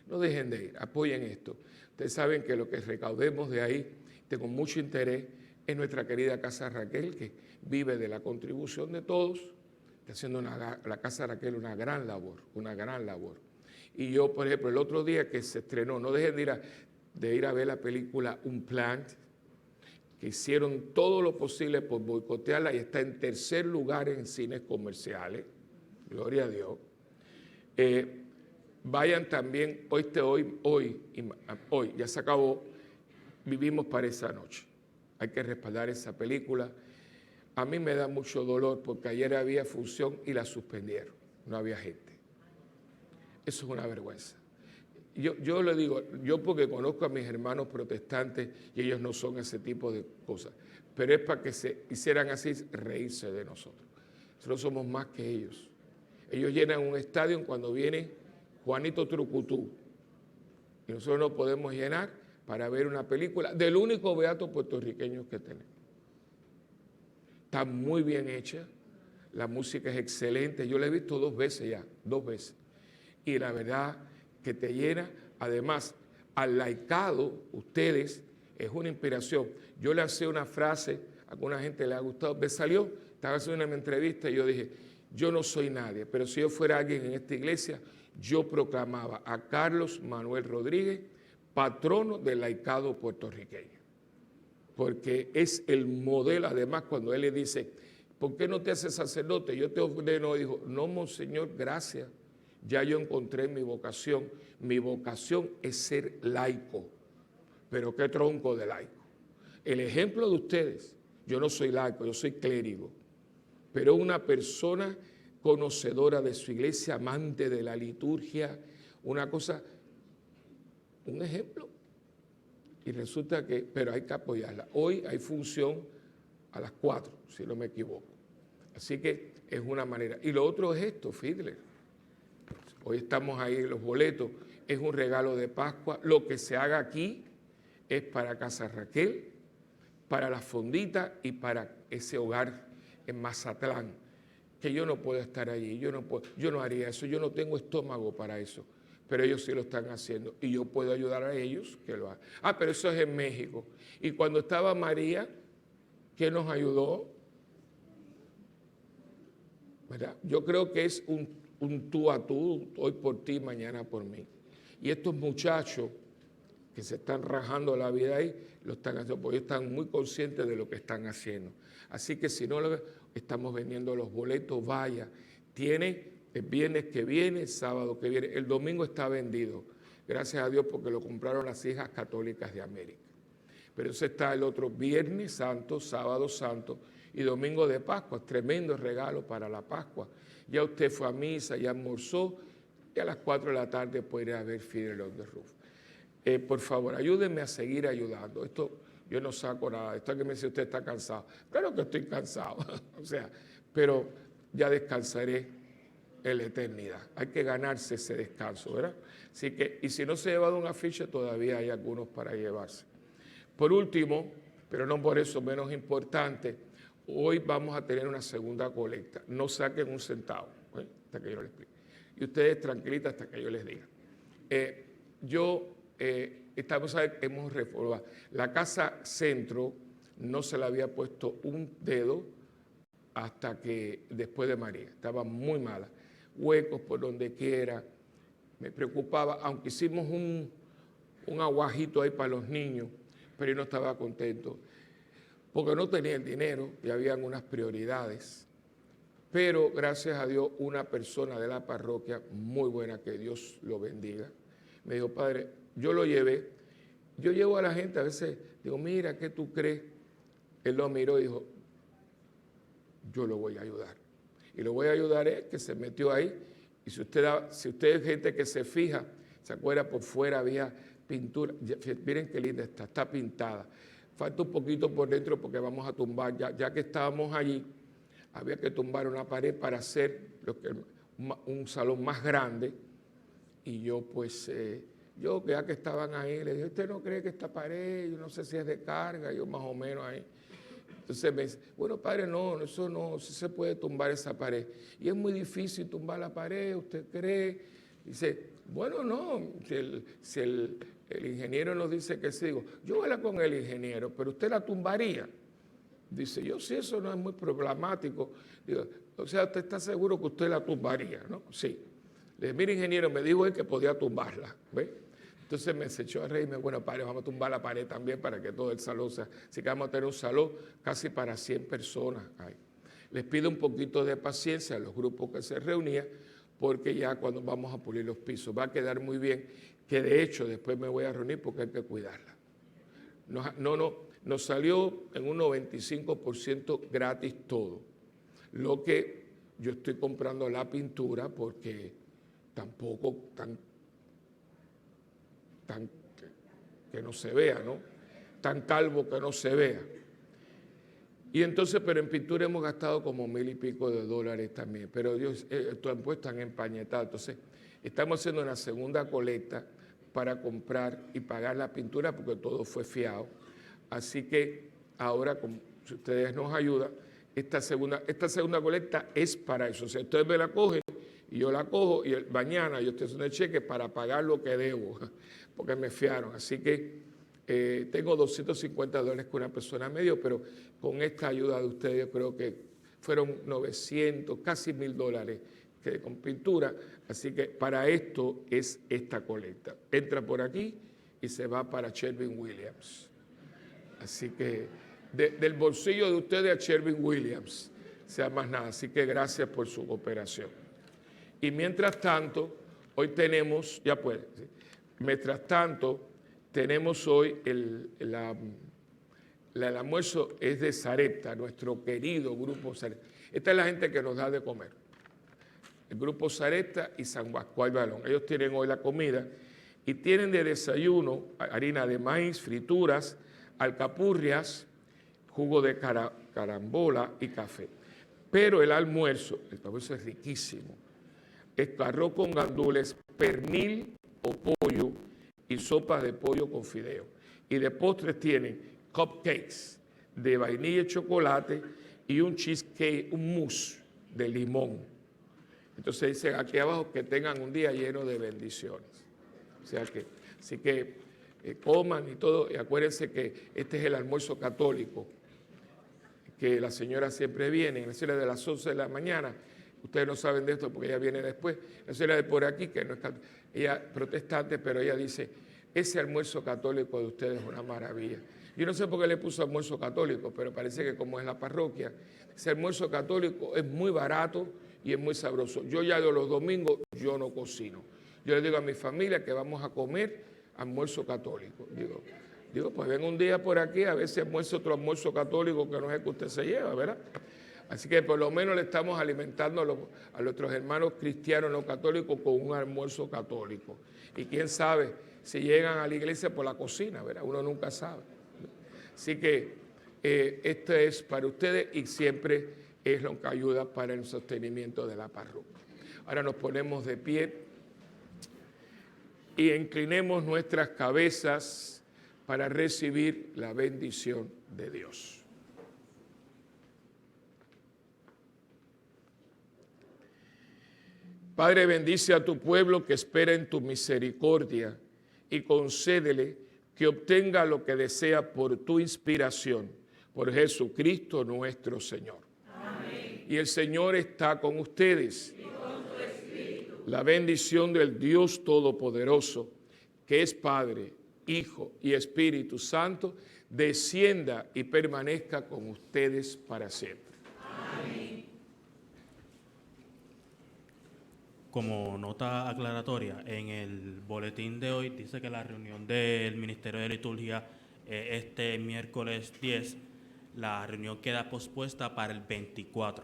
no dejen de ir, apoyen esto. Ustedes saben que lo que recaudemos de ahí, tengo mucho interés en nuestra querida Casa Raquel, que vive de la contribución de todos, está haciendo la Casa Raquel una gran labor. Y yo, por ejemplo, el otro día que se estrenó, no dejen de ir a ver la película Unplugged, que hicieron todo lo posible por boicotearla y está en 3er lugar en cines comerciales, gloria a Dios. Vayan también, hoy, ya se acabó, Vivimos para esa noche. Hay que respaldar esa película. A mí me da mucho dolor porque ayer había función y la suspendieron, no había gente. Eso es una vergüenza. Yo le digo, yo porque conozco a mis hermanos protestantes y ellos no son ese tipo de cosas, pero es para que se hicieran así, reírse de nosotros. Nosotros somos más que ellos. Ellos llenan un estadio cuando viene Juanito Trucutú y nosotros no podemos llenar para ver una película del único beato puertorriqueño que tenemos. Está muy bien hecha, la música es excelente, yo la he visto 2 veces ya, 2 veces. Y la verdad que te llena, Además, al laicado, ustedes, es una inspiración. Yo le hacía una frase, a alguna gente le ha gustado, me salió, estaba haciendo una entrevista y yo dije, yo no soy nadie, pero si yo fuera alguien en esta iglesia, yo proclamaba a Carlos Manuel Rodríguez patrono del laicado puertorriqueño, porque es el modelo. Además, cuando él le dice, ¿por qué no te haces sacerdote? Yo te ordeno, dijo, no, monseñor, gracias, ya yo encontré mi vocación es ser laico, pero qué tronco de laico. El ejemplo de ustedes, yo no soy laico, yo soy clérigo, pero una persona conocedora de su iglesia, amante de la liturgia, una cosa, un ejemplo. Y resulta que, pero hay que apoyarla. Hoy hay función a las 4, si no me equivoco. Así que es una manera. Y lo otro es esto, Fiedler. Hoy estamos ahí en los boletos, es un regalo de Pascua. Lo que se haga aquí es para Casa Raquel, para la fondita y para ese hogar en Mazatlán, que yo no puedo estar allí, yo no haría eso, yo no tengo estómago para eso, pero ellos sí lo están haciendo y yo puedo ayudar a ellos que lo hagan. Ah, pero eso es en México. Y cuando estaba María, ¿qué nos ayudó? ¿Verdad? Yo creo que es un tú a tú, hoy por ti, mañana por mí. Y estos muchachos que se están rajando la vida ahí, lo están haciendo porque están muy conscientes de lo que están haciendo. Así que si no estamos vendiendo los boletos, vaya. Tiene el viernes que viene, sábado que viene. El domingo está vendido. Gracias a Dios porque lo compraron las hijas católicas de América. Pero eso está el otro viernes santo, sábado santo y domingo de Pascua. Tremendo regalo para la Pascua. Ya usted fue a misa, ya almorzó y a las 4 de la tarde puede ir a ver Fiedler on the Roof. Por favor, ayúdenme a seguir ayudando. Esto yo no saco nada. Esto que me dice usted está cansado. Claro que estoy cansado. O sea, pero ya descansaré en la eternidad. Hay que ganarse ese descanso, ¿verdad? Así que, y si no se ha llevado un afiche, todavía hay algunos para llevarse. Por último, pero no por eso menos importante, hoy vamos a tener una segunda colecta. No saquen un centavo, hasta que yo les explique. Y ustedes tranquilitas hasta que yo les diga. Hemos reformado. La casa centro no se le había puesto un dedo hasta que después de María. Estaba muy mala. Huecos por donde quiera. Me preocupaba, aunque hicimos un aguajito ahí para los niños, pero yo no estaba contento porque no tenía el dinero y habían unas prioridades. Pero gracias a Dios, una persona de la parroquia muy buena, que Dios lo bendiga, me dijo, padre, yo lo llevé. Yo llevo a la gente, a veces digo, mira, ¿qué tú crees? Él lo miró y dijo, yo lo voy a ayudar. Y lo voy a ayudar es que se metió ahí. Y si usted es gente que se fija, se acuerda, por fuera había pintura. Miren qué linda está pintada. Falta un poquito por dentro porque vamos a tumbar, ya que estábamos allí, había que tumbar una pared para hacer un salón más grande. Y yo pues... yo, ya que estaban ahí, le dije, ¿usted no cree que esta pared, yo no sé si es de carga? Yo más o menos ahí. Entonces me dice, bueno, padre, no, eso no, sí se puede tumbar esa pared. Y es muy difícil tumbar la pared, ¿usted cree? Dice, bueno, no, si el ingeniero nos dice que sí, digo, yo voy a hablar con el ingeniero, pero usted la tumbaría. Dice, yo sí, eso no es muy problemático. Digo, o sea, ¿usted está seguro que usted la tumbaría? ¿No? Sí. Le dije, mire, ingeniero, me dijo él que podía tumbarla, ¿ve? Entonces me echó a reírme, bueno, padre, vamos a tumbar la pared también para que todo el salón sea. Así que vamos a tener un salón casi para 100 personas ahí. Les pido un poquito de paciencia a los grupos que se reunían, porque ya cuando vamos a pulir los pisos va a quedar muy bien, que de hecho después me voy a reunir porque hay que cuidarla. Nos salió en un 95% gratis todo. Lo que yo estoy comprando la pintura porque tampoco que no se vea, ¿no? Tan calvo que no se vea. Y entonces, pero en pintura hemos gastado como $1,000 y pico también, pero Dios, pues están empañetados. Entonces, estamos haciendo una segunda colecta para comprar y pagar la pintura porque todo fue fiado. Así que ahora, si ustedes nos ayudan, esta segunda colecta es para eso. O sea, ustedes me la cogen, y yo la cojo y mañana yo estoy haciendo el cheque para pagar lo que debo, porque me fiaron. Así que tengo $250 que una persona me dio, pero con esta ayuda de ustedes yo creo que fueron 900, casi $1,000 que con pintura. Así que para esto es esta colecta. Entra por aquí y se va para Sherwin Williams. Así que del bolsillo de ustedes a Sherwin Williams, sea más nada. Así que gracias por su cooperación. Y mientras tanto, hoy tenemos, ya puede, ¿sí? Mientras tanto, tenemos hoy el almuerzo es de Sarepta, nuestro querido grupo Sarepta. Esta es la gente que nos da de comer. El grupo Sarepta y San Pascual Balón. Ellos tienen hoy la comida y tienen de desayuno harina de maíz, frituras, alcapurrias, jugo de carambola y café. Pero el almuerzo es riquísimo. Es arroz con gandules, pernil o pollo y sopa de pollo con fideo. Y de postres tienen cupcakes de vainilla y chocolate y un cheesecake, un mousse de limón. Entonces dice aquí abajo que tengan un día lleno de bendiciones. O sea que, así que coman y todo. Y acuérdense que este es el almuerzo católico, que la señora siempre viene, en la señora de las 11 de la mañana. Ustedes no saben de esto porque ella viene después. La señora de por aquí, que no es ella es protestante, pero ella dice, ese almuerzo católico de ustedes es una maravilla. Yo no sé por qué le puso almuerzo católico, pero parece que como es la parroquia, ese almuerzo católico es muy barato y es muy sabroso. Yo ya de los domingos, yo no cocino. Yo le digo a mi familia que vamos a comer almuerzo católico. Digo, pues ven un día por aquí a ver si almuerzo otro almuerzo católico que no es el que usted se lleva, ¿verdad? Así que por lo menos le estamos alimentando a nuestros hermanos cristianos no católicos con un almuerzo católico. Y quién sabe si llegan a la iglesia por la cocina, ¿verdad? Uno nunca sabe. Así que esto es para ustedes y siempre es lo que ayuda para el sostenimiento de la parroquia. Ahora nos ponemos de pie y inclinemos nuestras cabezas para recibir la bendición de Dios. Padre, bendice a tu pueblo que espera en tu misericordia y concédele que obtenga lo que desea por tu inspiración, por Jesucristo nuestro Señor. Amén. Y el Señor está con ustedes. Y con tu espíritu. La bendición del Dios Todopoderoso, que es Padre, Hijo y Espíritu Santo, descienda y permanezca con ustedes para siempre. Amén. Como nota aclaratoria, en el boletín de hoy dice que la reunión del Ministerio de Liturgia este miércoles 10, la reunión queda pospuesta para el 24.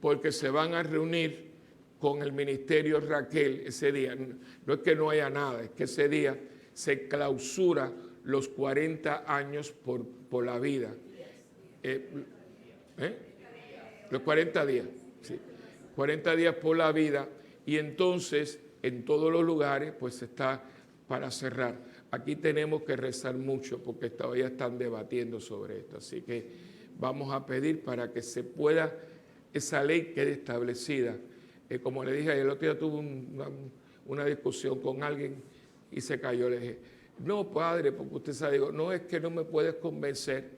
Porque se van a reunir con el Ministerio Raquel ese día. No es que no haya nada, es que ese día se clausura los 40 años por la vida. Los 40 días, sí. 40 días por la vida, y entonces en todos los lugares pues está para cerrar. Aquí tenemos que rezar mucho porque todavía están debatiendo sobre esto, así que vamos a pedir para que se pueda, esa ley quede establecida. Como le dije, el otro día tuve una discusión con alguien y se cayó. Le dije, no padre, porque usted sabe, digo, no, es que no me puedes convencer,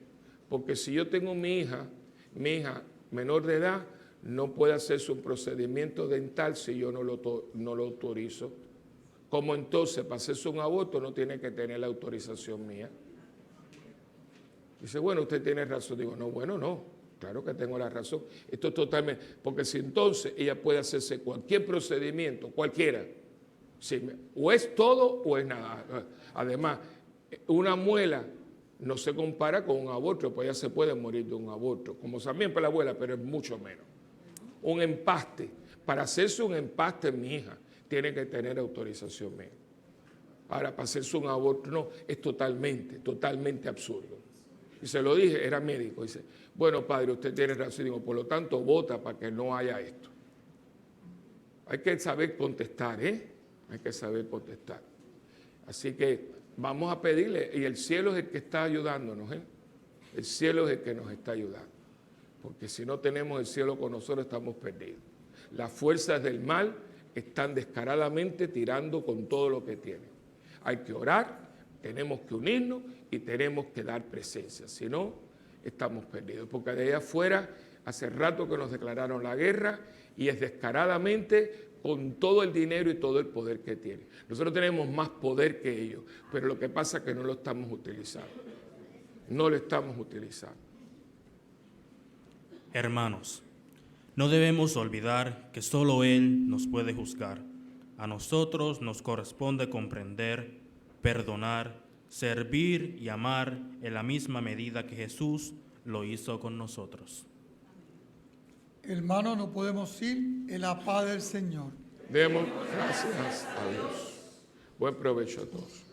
porque si yo tengo mi hija menor de edad, no puede hacerse un procedimiento dental si yo no lo autorizo. Como entonces, para hacerse un aborto no tiene que tener la autorización mía. Dice, bueno, usted tiene razón. Digo, no, bueno, no, claro que tengo la razón. Esto es totalmente, porque si entonces ella puede hacerse cualquier procedimiento, cualquiera, sí, o es todo o es nada. Además, una muela no se compara con un aborto, pues ella se puede morir de un aborto, como también para la abuela, pero es mucho menos. Un empaste, para hacerse un empaste en mi hija, tiene que tener autorización mía. Ahora, para hacerse un aborto, no, es totalmente absurdo. Y se lo dije, era médico, dice, bueno, padre, usted tiene razón, digo, por lo tanto, vota para que no haya esto. Hay que saber contestar, hay que saber contestar. Así que vamos a pedirle, y el cielo es el que está ayudándonos, el cielo es el que nos está ayudando. Porque si no tenemos el cielo con nosotros, estamos perdidos. Las fuerzas del mal están descaradamente tirando con todo lo que tienen. Hay que orar, tenemos que unirnos y tenemos que dar presencia. Si no, estamos perdidos. Porque de allá afuera, hace rato que nos declararon la guerra y es descaradamente con todo el dinero y todo el poder que tienen. Nosotros tenemos más poder que ellos, pero lo que pasa es que no lo estamos utilizando. No lo estamos utilizando. Hermanos, no debemos olvidar que solo Él nos puede juzgar. A nosotros nos corresponde comprender, perdonar, servir y amar en la misma medida que Jesús lo hizo con nosotros. Hermanos, no podemos ir en la paz del Señor. Demos gracias a Dios. Buen provecho a todos.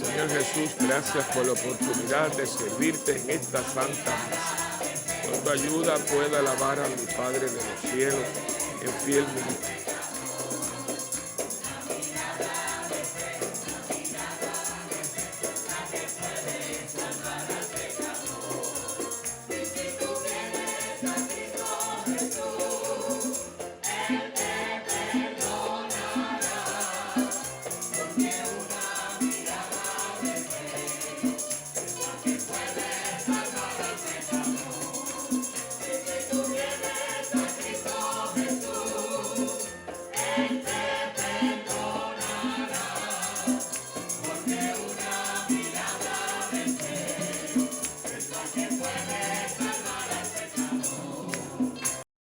Señor Jesús, gracias por la oportunidad de servirte en esta santa misa. Con tu ayuda pueda alabar a mi Padre de los cielos en fiel ministerio.